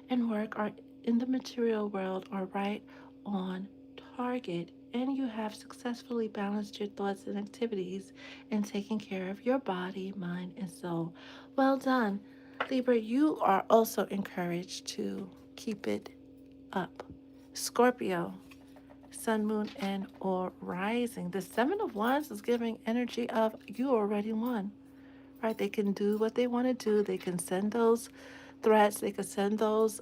and work are in the material world are right on target and you have successfully balanced your thoughts and activities and taken care of your body, mind, and soul. Well done. Libra, you are also encouraged to keep it up. Scorpio, Sun, Moon, and or Rising. The Seven of Wands is giving energy of you already won, right? They can do what they want to do. They can send those threats. They can send those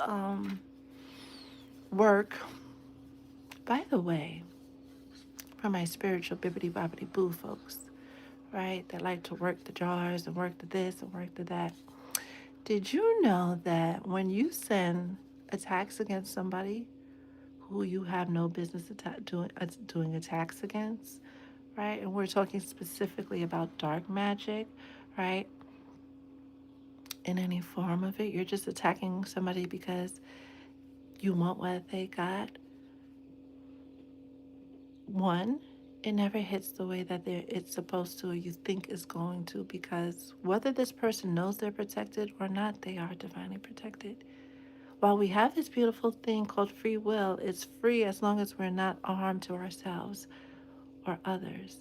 work. By the way, for my spiritual bibbity bobbity boo folks, right? That like to work the jars and work the this and work the that. Did you know that when you send attacks against somebody who you have no business doing attacks against, right? And we're talking specifically about dark magic, right? In any form of it, you're just attacking somebody because you want what they got. One, it never hits the way that it's supposed to or you think it's going to, because whether this person knows they're protected or not, they are divinely protected. While we have this beautiful thing called free will, it's free as long as we're not a harm to ourselves or others.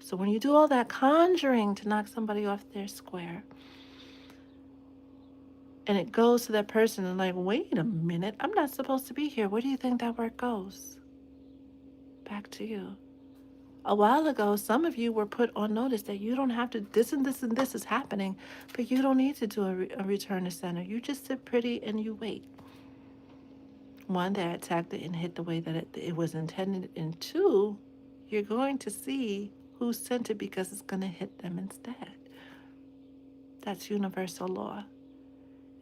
So when you do all that conjuring to knock somebody off their square, and it goes to that person and like, wait a minute, I'm not supposed to be here. Where do you think that word goes? Back to you. A while ago, some of you were put on notice that you don't have to, this and this and this is happening, but you don't need to do a return to center. You just sit pretty and you wait. One, they attacked it and hit the way that it was intended. And two, you're going to see who sent it because it's going to hit them instead. That's universal law.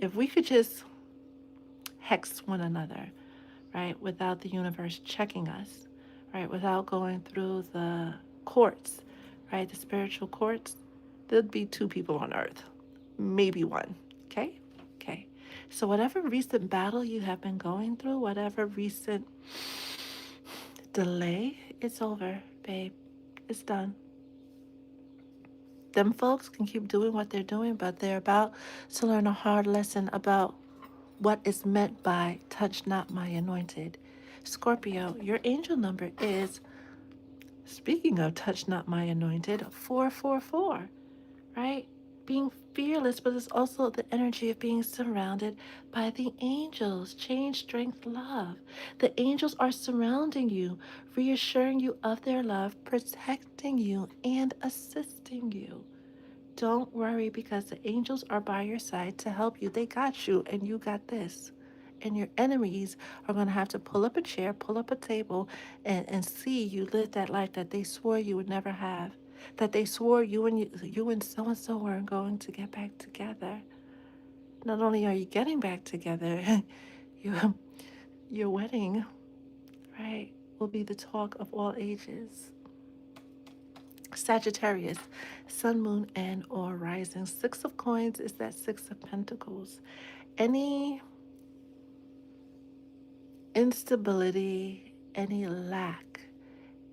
If we could just hex one another, right, without the universe checking us, right, without going through the courts, right, the spiritual courts, there'd be two people on earth, maybe one. Okay? Okay. So, whatever recent battle you have been going through, whatever recent delay, it's over, babe. It's done. Them folks can keep doing what they're doing, but they're about to learn a hard lesson about what is meant by touch not my anointed. Scorpio, your angel number is, speaking of touch not my anointed, 444, right? Being fearless, but it's also the energy of being surrounded by the angels. Change, strength, love. The angels are surrounding you, reassuring you of their love, protecting you, and assisting you. Don't worry because the angels are by your side to help you. They got you, and you got this. And your enemies are going to have to pull up a chair, pull up a table, and see you live that life that they swore you would never have. That they swore you and so and so weren't going to get back together. Not only are you getting back together, your, your wedding, right, will be the talk of all ages. Sagittarius, sun, moon, and or rising. Six of coins is that six of pentacles. Any instability, any lack,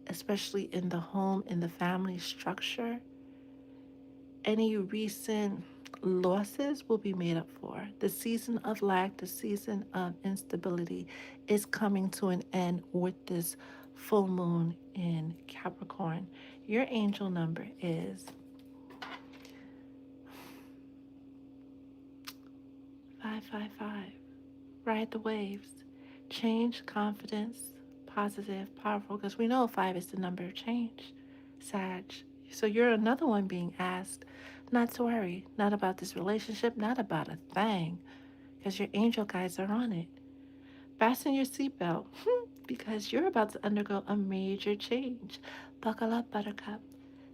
especially in the home, in the family structure, any recent losses will be made up for. The season of lack, the season of instability is coming to an end with this full moon in Capricorn. Your angel number is 555. Ride the waves. Change, confidence, positive, powerful, because we know 5 is the number of change. Sag. So you're another one being asked not to worry, not about this relationship, not about a thing, because your angel guides are on it. Fasten your seatbelt because you're about to undergo a major change. Buckle up, Buttercup.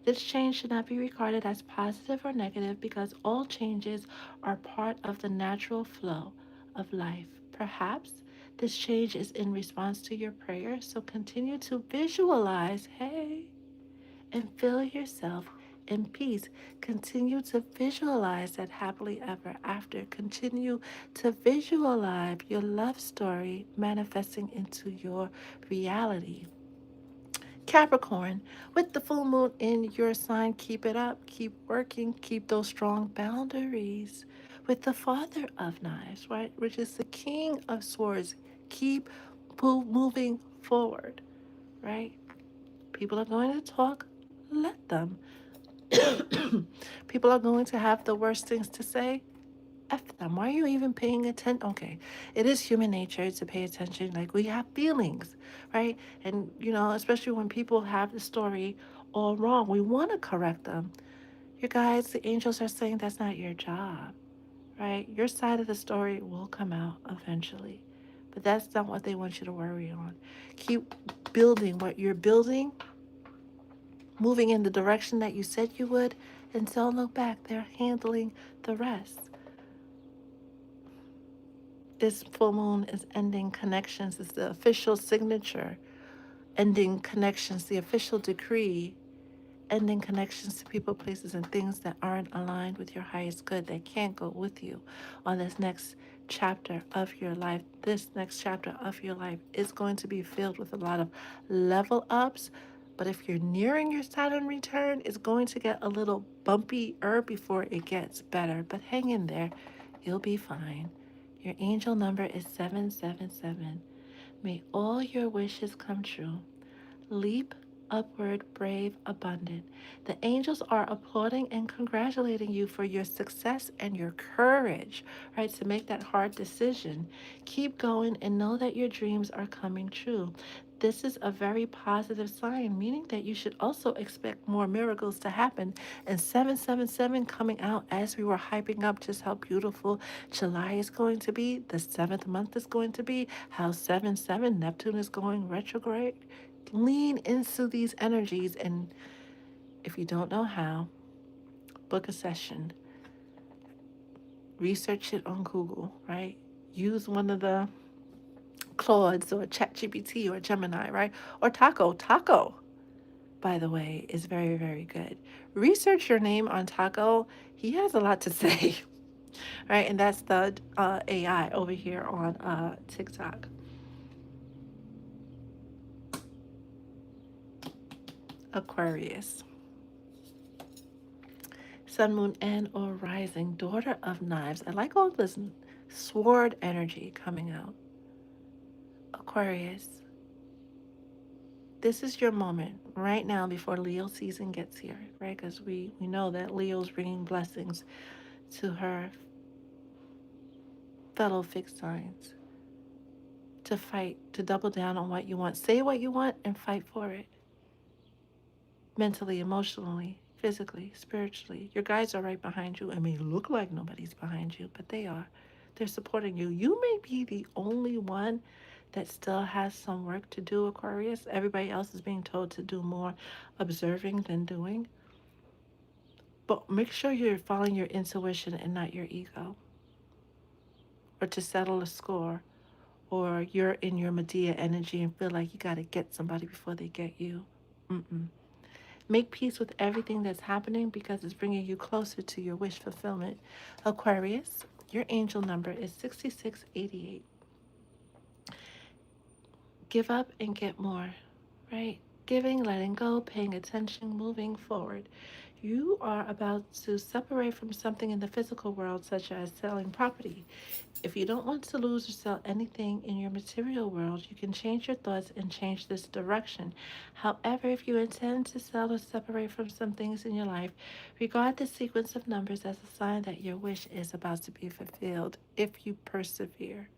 This change should not be regarded as positive or negative because all changes are part of the natural flow of life. Perhaps this change is in response to your prayer, so continue to visualize, hey, and feel yourself in peace. Continue to visualize that happily ever after. Continue to visualize your love story manifesting into your reality. Capricorn, with the full moon in your sign, keep it up, keep working, keep those strong boundaries. With the Father of Knives, right, which is the King of Swords, keep moving forward, right? People are going to talk, let them. People are going to have the worst things to say, F them. Why are you even paying attention? Okay, it is human nature to pay attention. Like, we have feelings, right? And, especially when people have the story all wrong, we want to correct them. You guys, the angels are saying that's not your job, right? Your side of the story will come out eventually. But that's not what they want you to worry on. Keep building what you're building, moving in the direction that you said you would, and don't look back. They're handling the rest. This full moon is ending connections. It's the official signature. Ending connections, the official decree. Ending connections to people, places, and things that aren't aligned with your highest good, that can't go with you on this next chapter of your life. This next chapter of your life is going to be filled with a lot of level ups. But if you're nearing your Saturn return, it's going to get a little bumpier before it gets better. But hang in there, you'll be fine. Your angel number is 777. May all your wishes come true. Leap, upward, brave, abundant. The angels are applauding and congratulating you for your success and your courage, right, to make that hard decision. Keep going and know that your dreams are coming true. This is a very positive sign, meaning that you should also expect more miracles to happen. And 777 coming out as we were hyping up just how beautiful July is going to be, the seventh month is going to be, how 7 7 Neptune is going retrograde. Lean into these energies, and if you don't know how, book a session, research it on Google, right? Use one of the Claudes or ChatGPT or Gemini, right? Or Taco. Taco, by the way, is very, very good. Research your name on Taco. He has a lot to say, right? And that's the AI over here on TikTok. Aquarius. Sun, moon, and or rising. Daughter of knives. I like all this sword energy coming out. Aquarius. This is your moment right now before Leo season gets here, right? Because we know that Leo's bringing blessings to her fellow fixed signs. To fight, to double down on what you want. Say what you want and fight for it. Mentally, emotionally, physically, spiritually. Your guides are right behind you. It may look like nobody's behind you, but they are. They're supporting you. You may be the only one that still has some work to do, Aquarius. Everybody else is being told to do more observing than doing. But make sure you're following your intuition and not your ego, or to settle a score, or you're in your Medea energy and feel like you got to get somebody before they get you. Mm-mm. Make peace with everything that's happening because it's bringing you closer to your wish fulfillment. Aquarius, your angel number is 6688. Give up and get more, right? Giving, letting go, paying attention, moving forward. You are about to separate from something in the physical world, such as selling property. If you don't want to lose or sell anything in your material world, you can change your thoughts and change this direction. However, if you intend to sell or separate from some things in your life, regard the sequence of numbers as a sign that your wish is about to be fulfilled if you persevere,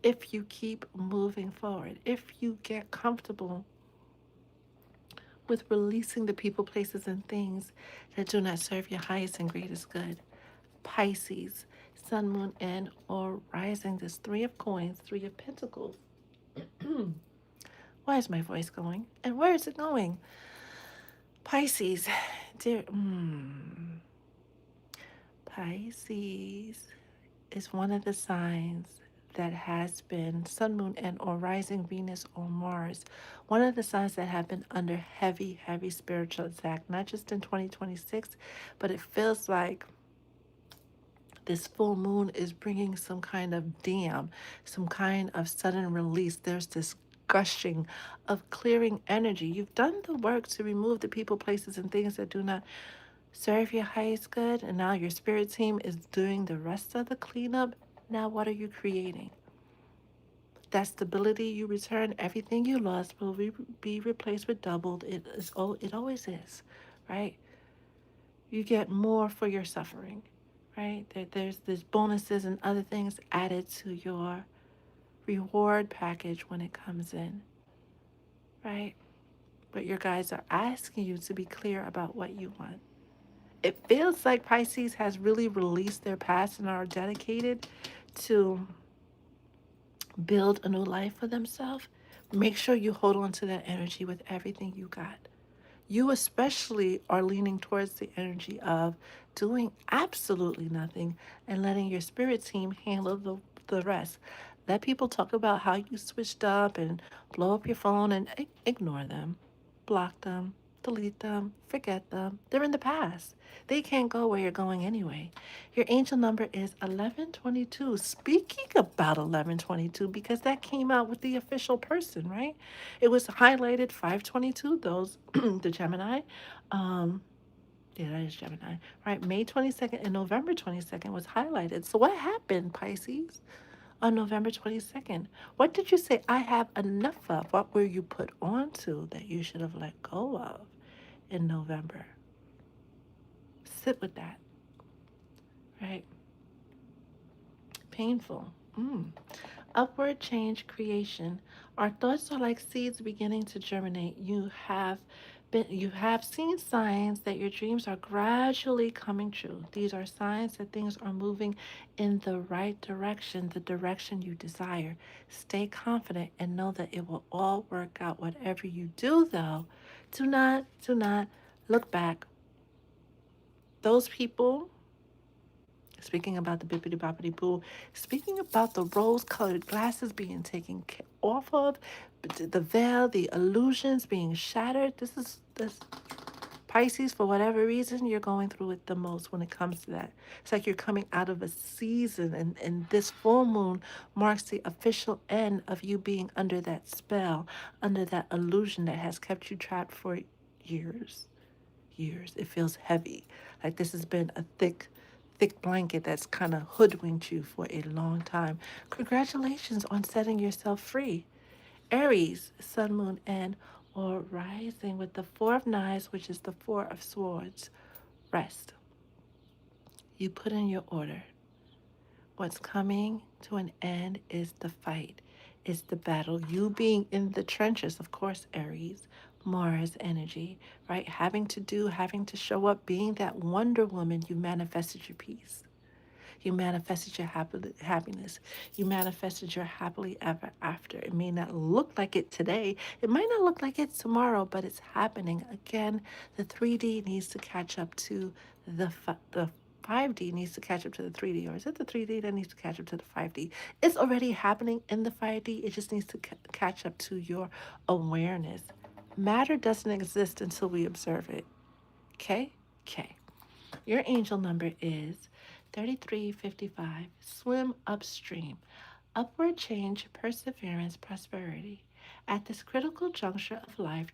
if you keep moving forward, if you get comfortable with releasing the people, places, and things that do not serve your highest and greatest good. Pisces, sun, moon, and or rising. This three of coins, three of pentacles. Why is my voice going? And where is it going? Pisces, dear. Pisces is one of the signs that has been sun, moon, and or rising Venus or Mars. One of the signs that have been under heavy, heavy spiritual attack, not just in 2026, but it feels like this full moon is bringing some kind of dam, some kind of sudden release. There's this gushing of clearing energy. You've done the work to remove the people, places, and things that do not serve your highest good, and now your spirit team is doing the rest of the cleanup. Now, what are you creating? That stability you return, everything you lost will be replaced with doubled. It is. Oh, it always is, right? You get more for your suffering, right? There's bonuses and other things added to your reward package when it comes in, right? But your guides are asking you to be clear about what you want. It feels like Pisces has really released their past and are dedicated to build a new life for themselves. Make sure you hold on to that energy with everything you got. You especially are leaning towards the energy of doing absolutely nothing and letting your spirit team handle the rest. Let people talk about how you switched up and blow up your phone and ignore them, block them, delete them, forget them. They're in the past. They can't go where you're going anyway. Your angel number is 1122. Speaking about 1122, because that came out with the official person, right? It was highlighted 522, those, the Gemini. Um, yeah, that is Gemini, right? May 22nd and November 22nd was highlighted. So what happened, Pisces? on November 22nd? What did you say, I have enough of? What were you put onto that you should have let go of in November? Sit with that, right? Painful. Upward change creation. Our thoughts are like seeds beginning to germinate. You have seen signs that your dreams are gradually coming true. These are signs that things are moving in the right direction, the direction you desire. Stay confident and know that it will all work out. Whatever you do though, do not look back. Those people, speaking about the bippity boppity boo, speaking about the rose colored glasses being taken off of, the veil, the illusions being shattered. This Pisces, for whatever reason, you're going through it the most when it comes to that. It's like you're coming out of a season, and this full moon marks the official end of you being under that spell, under that illusion that has kept you trapped for years. Years. It feels heavy. Like this has been a thick blanket that's kind of hoodwinked you for a long time. Congratulations on setting yourself free. Aries, sun, moon, and or rising with the Four of Knives, which is the Four of Swords. Rest. You put in your order. What's coming to an end is the fight, is the battle. You being in the trenches, of course, Aries, Mars energy, right? Having to do, having to show up, being that Wonder Woman, you manifested your peace. You manifested your happiness. You manifested your happily ever after. It may not look like it today. It might not look like it tomorrow, but it's happening. Again, the 3D needs to catch up to the 5D needs to catch up to the 3D, or is it the 3D that needs to catch up to the 5D? It's already happening in the 5D. It just needs to catch up to your awareness. Matter doesn't exist until we observe it. Okay? Okay. Your angel number is 3355. Swim upstream. Upward change, perseverance, prosperity. At this critical juncture of life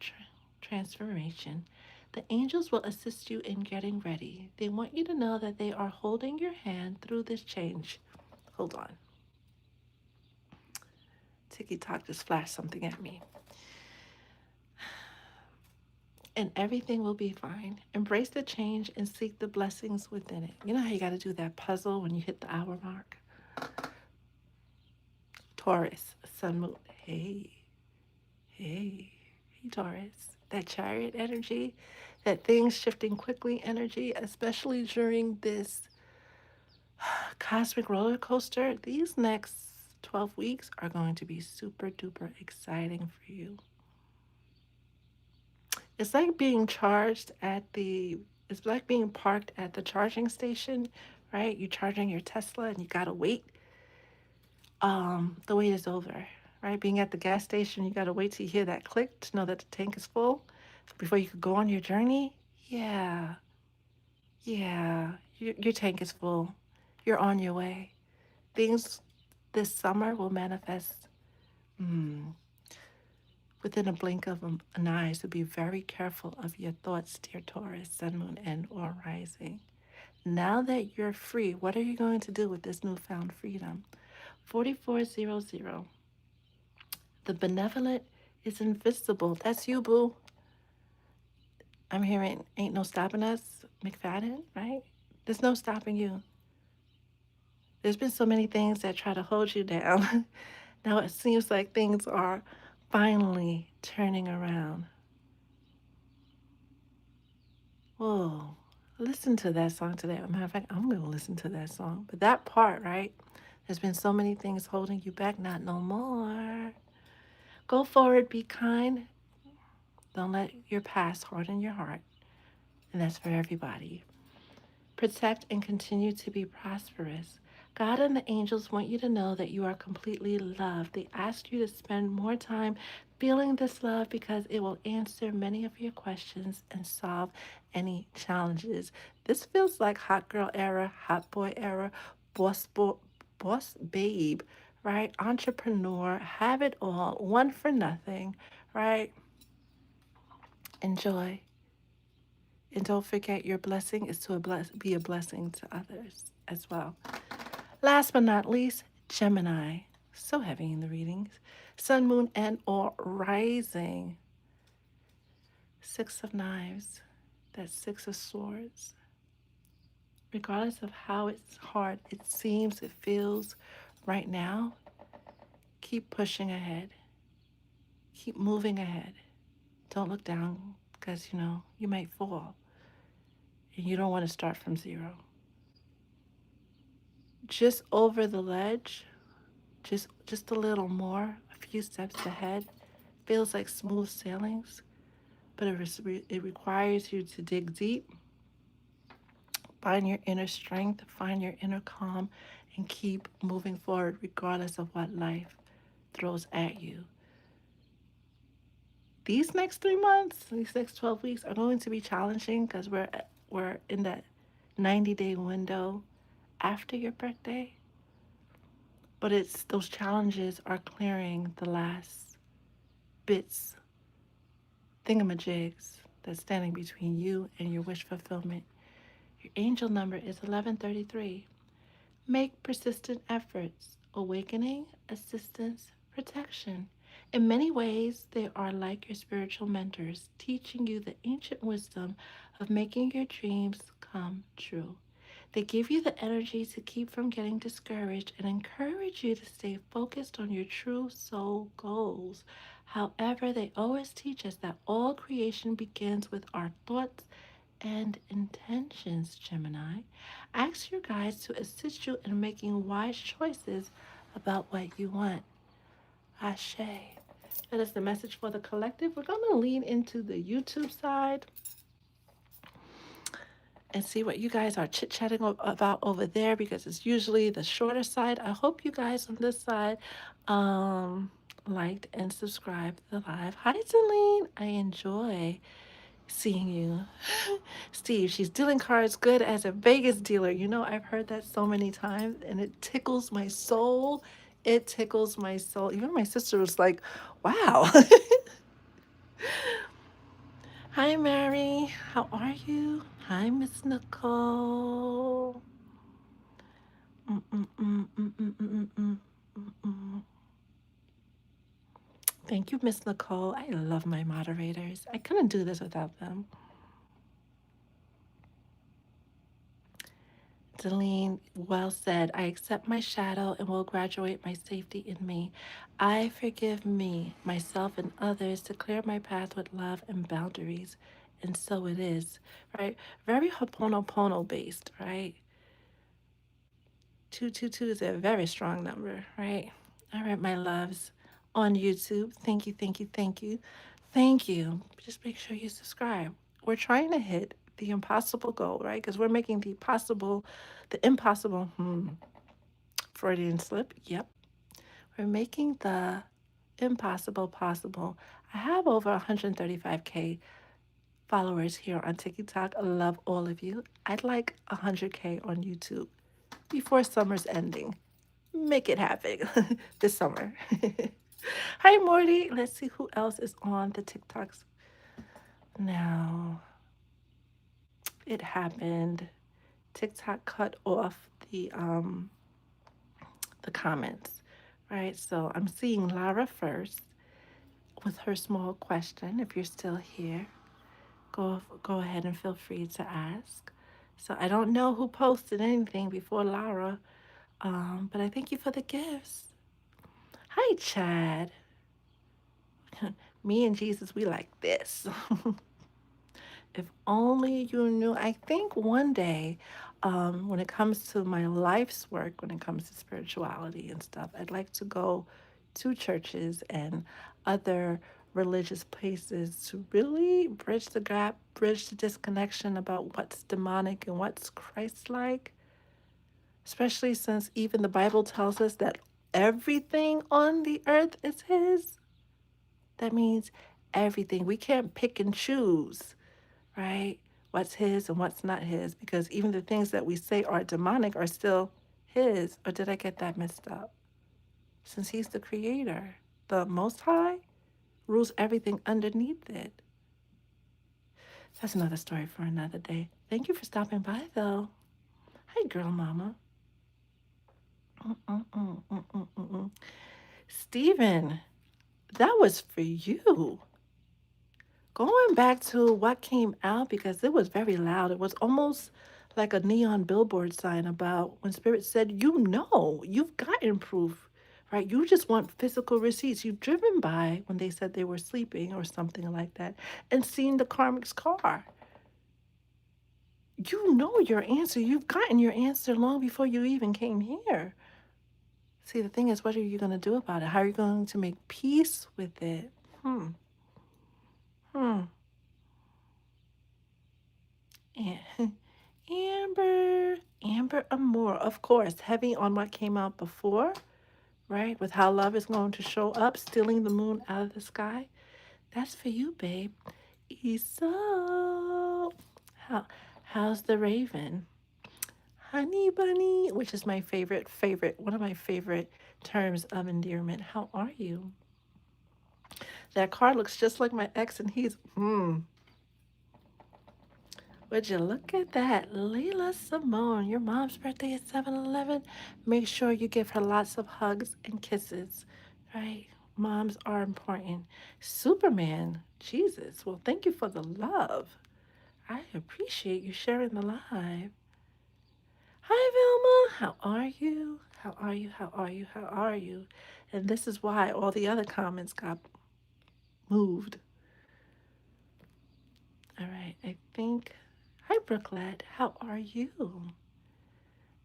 transformation, the angels will assist you in getting ready. They want you to know that they are holding your hand through this change. Hold on. Tiki Talk just flashed something at me. And everything will be fine. Embrace the change and seek the blessings within it. You know how you got to do that puzzle when you hit the hour mark? Taurus, sun, moon. Hey, hey, hey, Taurus. That chariot energy, that things shifting quickly energy, especially during this cosmic roller coaster. These next 12 weeks are going to be super duper exciting for you. It's like being charged at the, it's like being parked at the charging station, right? You're charging your Tesla and you gotta wait. The wait is over, right? Being at the gas station, you gotta wait till you hear that click to know that the tank is full before you could go on your journey. Yeah, yeah, your tank is full. You're on your way. Things this summer will manifest mm, within a blink of an eye. So be very careful of your thoughts, dear Taurus, Sun, Moon, and or Rising. Now that you're free, what are you going to do with this newfound freedom? 4400. The benevolent is invisible. That's you, boo. I'm hearing ain't no stopping us, McFadden, right? There's no stopping you. There's been so many things that try to hold you down. Now it seems like things are finally turning around. Whoa. Listen to that song today. As a matter of fact, I'm going to listen to that song. But that part, right? There's been so many things holding you back. Not no more. Go forward, be kind. Don't let your past harden your heart. And that's for everybody. Protect and continue to be prosperous. God and the angels want you to know that you are completely loved. They ask you to spend more time feeling this love because it will answer many of your questions and solve any challenges. This feels like hot girl era, hot boy era, boss babe, right? Entrepreneur, have it all, one for nothing, right? Enjoy. And don't forget your blessing is to be a blessing to others as well. Last but not least, Gemini, so heavy in the readings. Sun, moon, and or rising. Six of knives. That's six of swords. Regardless of how it's hard, it seems, it feels right now, keep pushing ahead. Keep moving ahead. Don't look down because, you might fall and you don't want to start from zero. Just over the ledge, just a little more, a few steps ahead, feels like smooth sailings, but it requires you to dig deep, find your inner strength, find your inner calm, and keep moving forward regardless of what life throws at you. These next 3 months, these next 12 weeks are going to be challenging because we're in that 90-day window after your birthday. But it's those challenges are clearing the last bits, thingamajigs that's standing between you and your wish fulfillment. Your angel number is 1133. Make persistent efforts, awakening, assistance, protection. In many ways, they are like your spiritual mentors, teaching you the ancient wisdom of making your dreams come true. They give you the energy to keep from getting discouraged and encourage you to stay focused on your true soul goals. However, they always teach us that all creation begins with our thoughts and intentions, Gemini. Ask your guides to assist you in making wise choices about what you want. Ashe. That is the message for the collective. We're going to lean into the YouTube side and see what you guys are chit chatting about over there because it's usually the shorter side. I hope you guys on this side liked and subscribed to the live. Hi, Celine. I enjoy seeing you. Steve, she's dealing cards good as a Vegas dealer. I've heard that so many times and it tickles my soul. It tickles my soul. Even my sister was like, wow. Hi, Mary. How are you? Hi, Miss Nicole. Thank you, Miss Nicole. I love my moderators. I couldn't do this without them. Deline, well said. I accept my shadow and will graduate my safety in me. I forgive me, myself, and others to clear my path with love and boundaries. And so it is, right? Very Ho'oponopono based, right? 222 is a very strong number, right? All right, my loves on YouTube. Thank you, thank you, thank you. Thank you. Just make sure you subscribe. We're trying to hit the impossible goal, right? Because we're making the impossible, Freudian slip. Yep. We're making the impossible possible. I have over 135K followers here on TikTok. I love all of you. I'd like 100K on YouTube before summer's ending. Make it happen this summer. Hi, Morty. Let's see who else is on the TikToks now. It happened. TikTok cut off the comments, right? So I'm seeing Lara first with her small question. If you're still here, go ahead and feel free to ask. So I don't know who posted anything before Lara, but I thank you for the gifts. Hi, Chad. Me and Jesus, we like this. If only you knew. I think one day, when it comes to my life's work, when it comes to spirituality and stuff, I'd like to go to churches and other religious places to really bridge the gap, bridge the disconnection about what's demonic and what's Christ-like, especially since even the Bible tells us that everything on the earth is His. That means everything. We can't pick and choose, right? What's His and what's not His, because even the things that we say are demonic are still His. Or did I get that messed up? Since He's the creator, the Most High rules everything underneath it. That's another story for another day. Thank you for stopping by, though. Hi, girl mama. Mm-mm-mm-mm-mm-mm. Stephen, that was for you. Going back to what came out, because it was very loud, it was almost like a neon billboard sign about when Spirit said, you know, you've gotten proof, right? You just want physical receipts. You've driven by when they said they were sleeping or something like that and seen the karmic's car. You know your answer. You've gotten your answer long before you even came here. See, the thing is, what are you going to do about it? How are you going to make peace with it? Hmm. Hmm. And Amber, Amber Amore, of course, heavy on what came out before, right? With how love is going to show up, stealing the moon out of the sky. That's for you, babe. Esau. How's the raven? Honey bunny, which is my one of my favorite terms of endearment. How are you? That card looks just like my ex, and would you look at that? Leila Simone, your mom's birthday is 7/11. Make sure you give her lots of hugs and kisses, right? Moms are important. Superman, Jesus. Well, thank you for the love. I appreciate you sharing the live. Hi, Vilma. How are you? How are you? How are you? How are you? And this is why all the other comments got moved. All right, I think. Hi, Brooklet. How are you?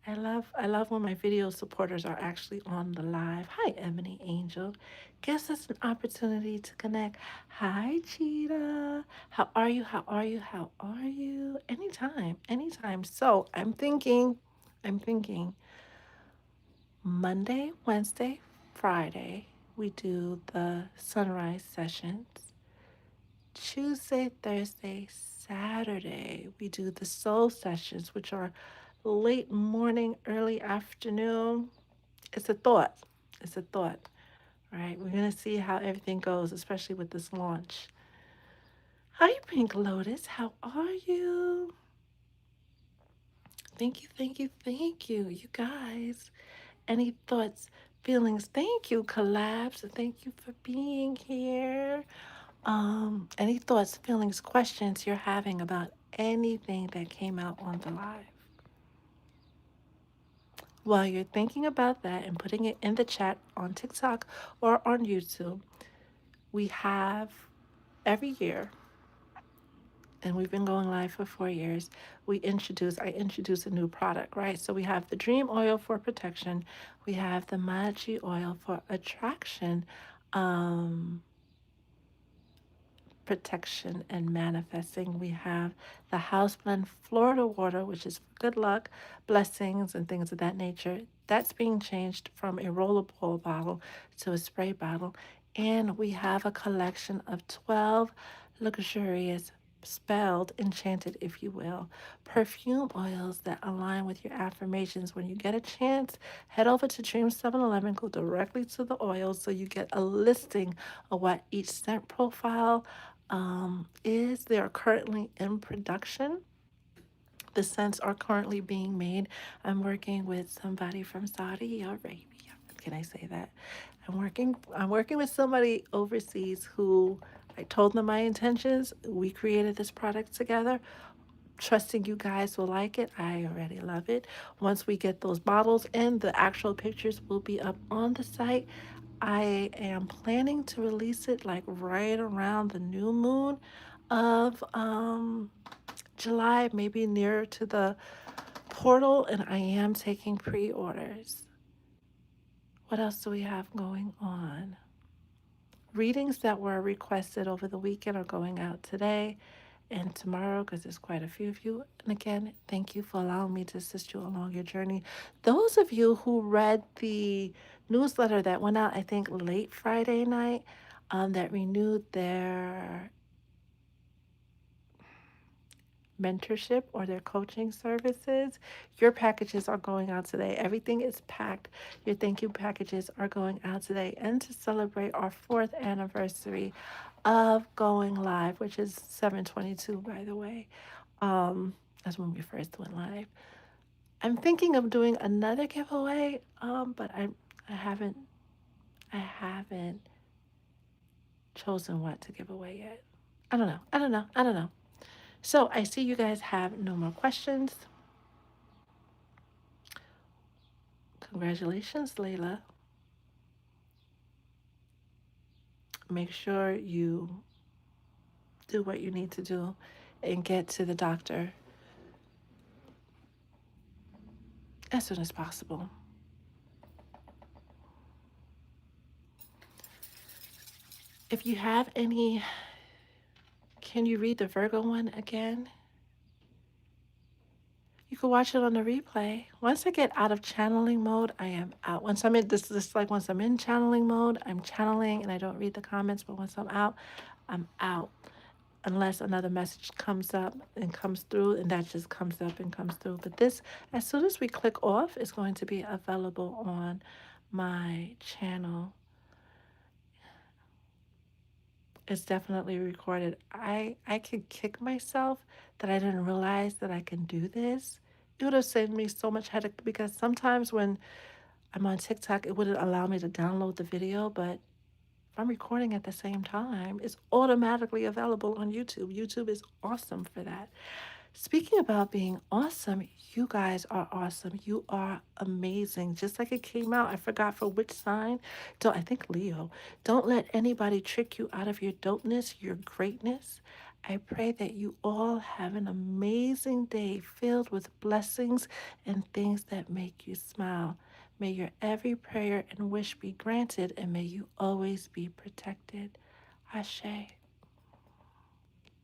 I love when my video supporters are actually on the live. Hi, Ebony Angel. Gives us an opportunity to connect. Hi, Cheetah. How are you? How are you? How are you? Anytime, anytime. So I'm thinking Monday, Wednesday, Friday, we do the sunrise sessions. Tuesday, Thursday, Saturday, we do the soul sessions, which are late morning, early afternoon. It's a thought. It's a thought, right? We're going to see how everything goes, especially with this launch. Hi, Pink Lotus. How are you? Thank you, thank you, thank you. You guys, any thoughts, feelings? Thank you, Collabs. Thank you for being here. Any thoughts, feelings, questions you're having about anything that came out on the live? While you're thinking about that and putting it in the chat on TikTok or on YouTube, we have every year, and we've been going live for 4 years, I introduce a new product, right? So we have the Dream Oil for protection, we have the Machi Oil for attraction, um, protection and manifesting. We have the house blend Florida water, which is for good luck, blessings, and things of that nature. That's being changed from a rollable bottle to a spray bottle. And we have a collection of 12 luxurious, spelled, enchanted, if you will, perfume oils that align with your affirmations. When you get a chance, head over to Dream 711, go directly to the oils so you get a listing of what each scent profile is. They are currently in production. The scents are currently being made. I'm working with somebody from Saudi Arabia. Can I say that? I'm working with somebody overseas who I told them my intentions. We created this product together, trusting you guys will like it. I already love it. Once we get those bottles in, the actual pictures will be up on the site. I am planning to release it like right around the new moon of July, maybe nearer to the portal, and I am taking pre-orders. What else do we have going on? Readings that were requested over the weekend are going out today and tomorrow because there's quite a few of you. And again, thank you for allowing me to assist you along your journey. Those of you who read the newsletter that went out, I think late Friday night, that renewed their mentorship or their coaching services, your packages are going out today. Everything is packed. Your thank you packages are going out today. And to celebrate our 4th anniversary of going live, which is 7/22, by the way. That's when we first went live. I'm thinking of doing another giveaway, but I I haven't chosen what to give away yet. I don't know. I don't know. I don't know. So I see you guys have no more questions. Congratulations, Layla. Make sure you do what you need to do and get to the doctor as soon as possible. If you have any, can you read the Virgo one again? You can watch it on the replay. Once I get out of channeling mode, I am out. Once I'm in this like once I'm in channeling mode, I'm channeling and I don't read the comments, but once I'm out, I'm out. Unless another message comes up and comes through, and that just comes up and comes through. But this, as soon as we click off, is going to be available on my channel. It's definitely recorded. I could kick myself that I didn't realize that I can do this. It would have saved me so much headache because sometimes when I'm on TikTok, it wouldn't allow me to download the video, but if I'm recording at the same time, it's automatically available on YouTube. YouTube is awesome for that. Speaking about being awesome, you guys are awesome. You are amazing. Just like it came out, I forgot for which sign. Don't I think Leo. Don't let anybody trick you out of your dopeness, your greatness. I pray that you all have an amazing day filled with blessings and things that make you smile. May your every prayer and wish be granted, and may you always be protected. Ashe.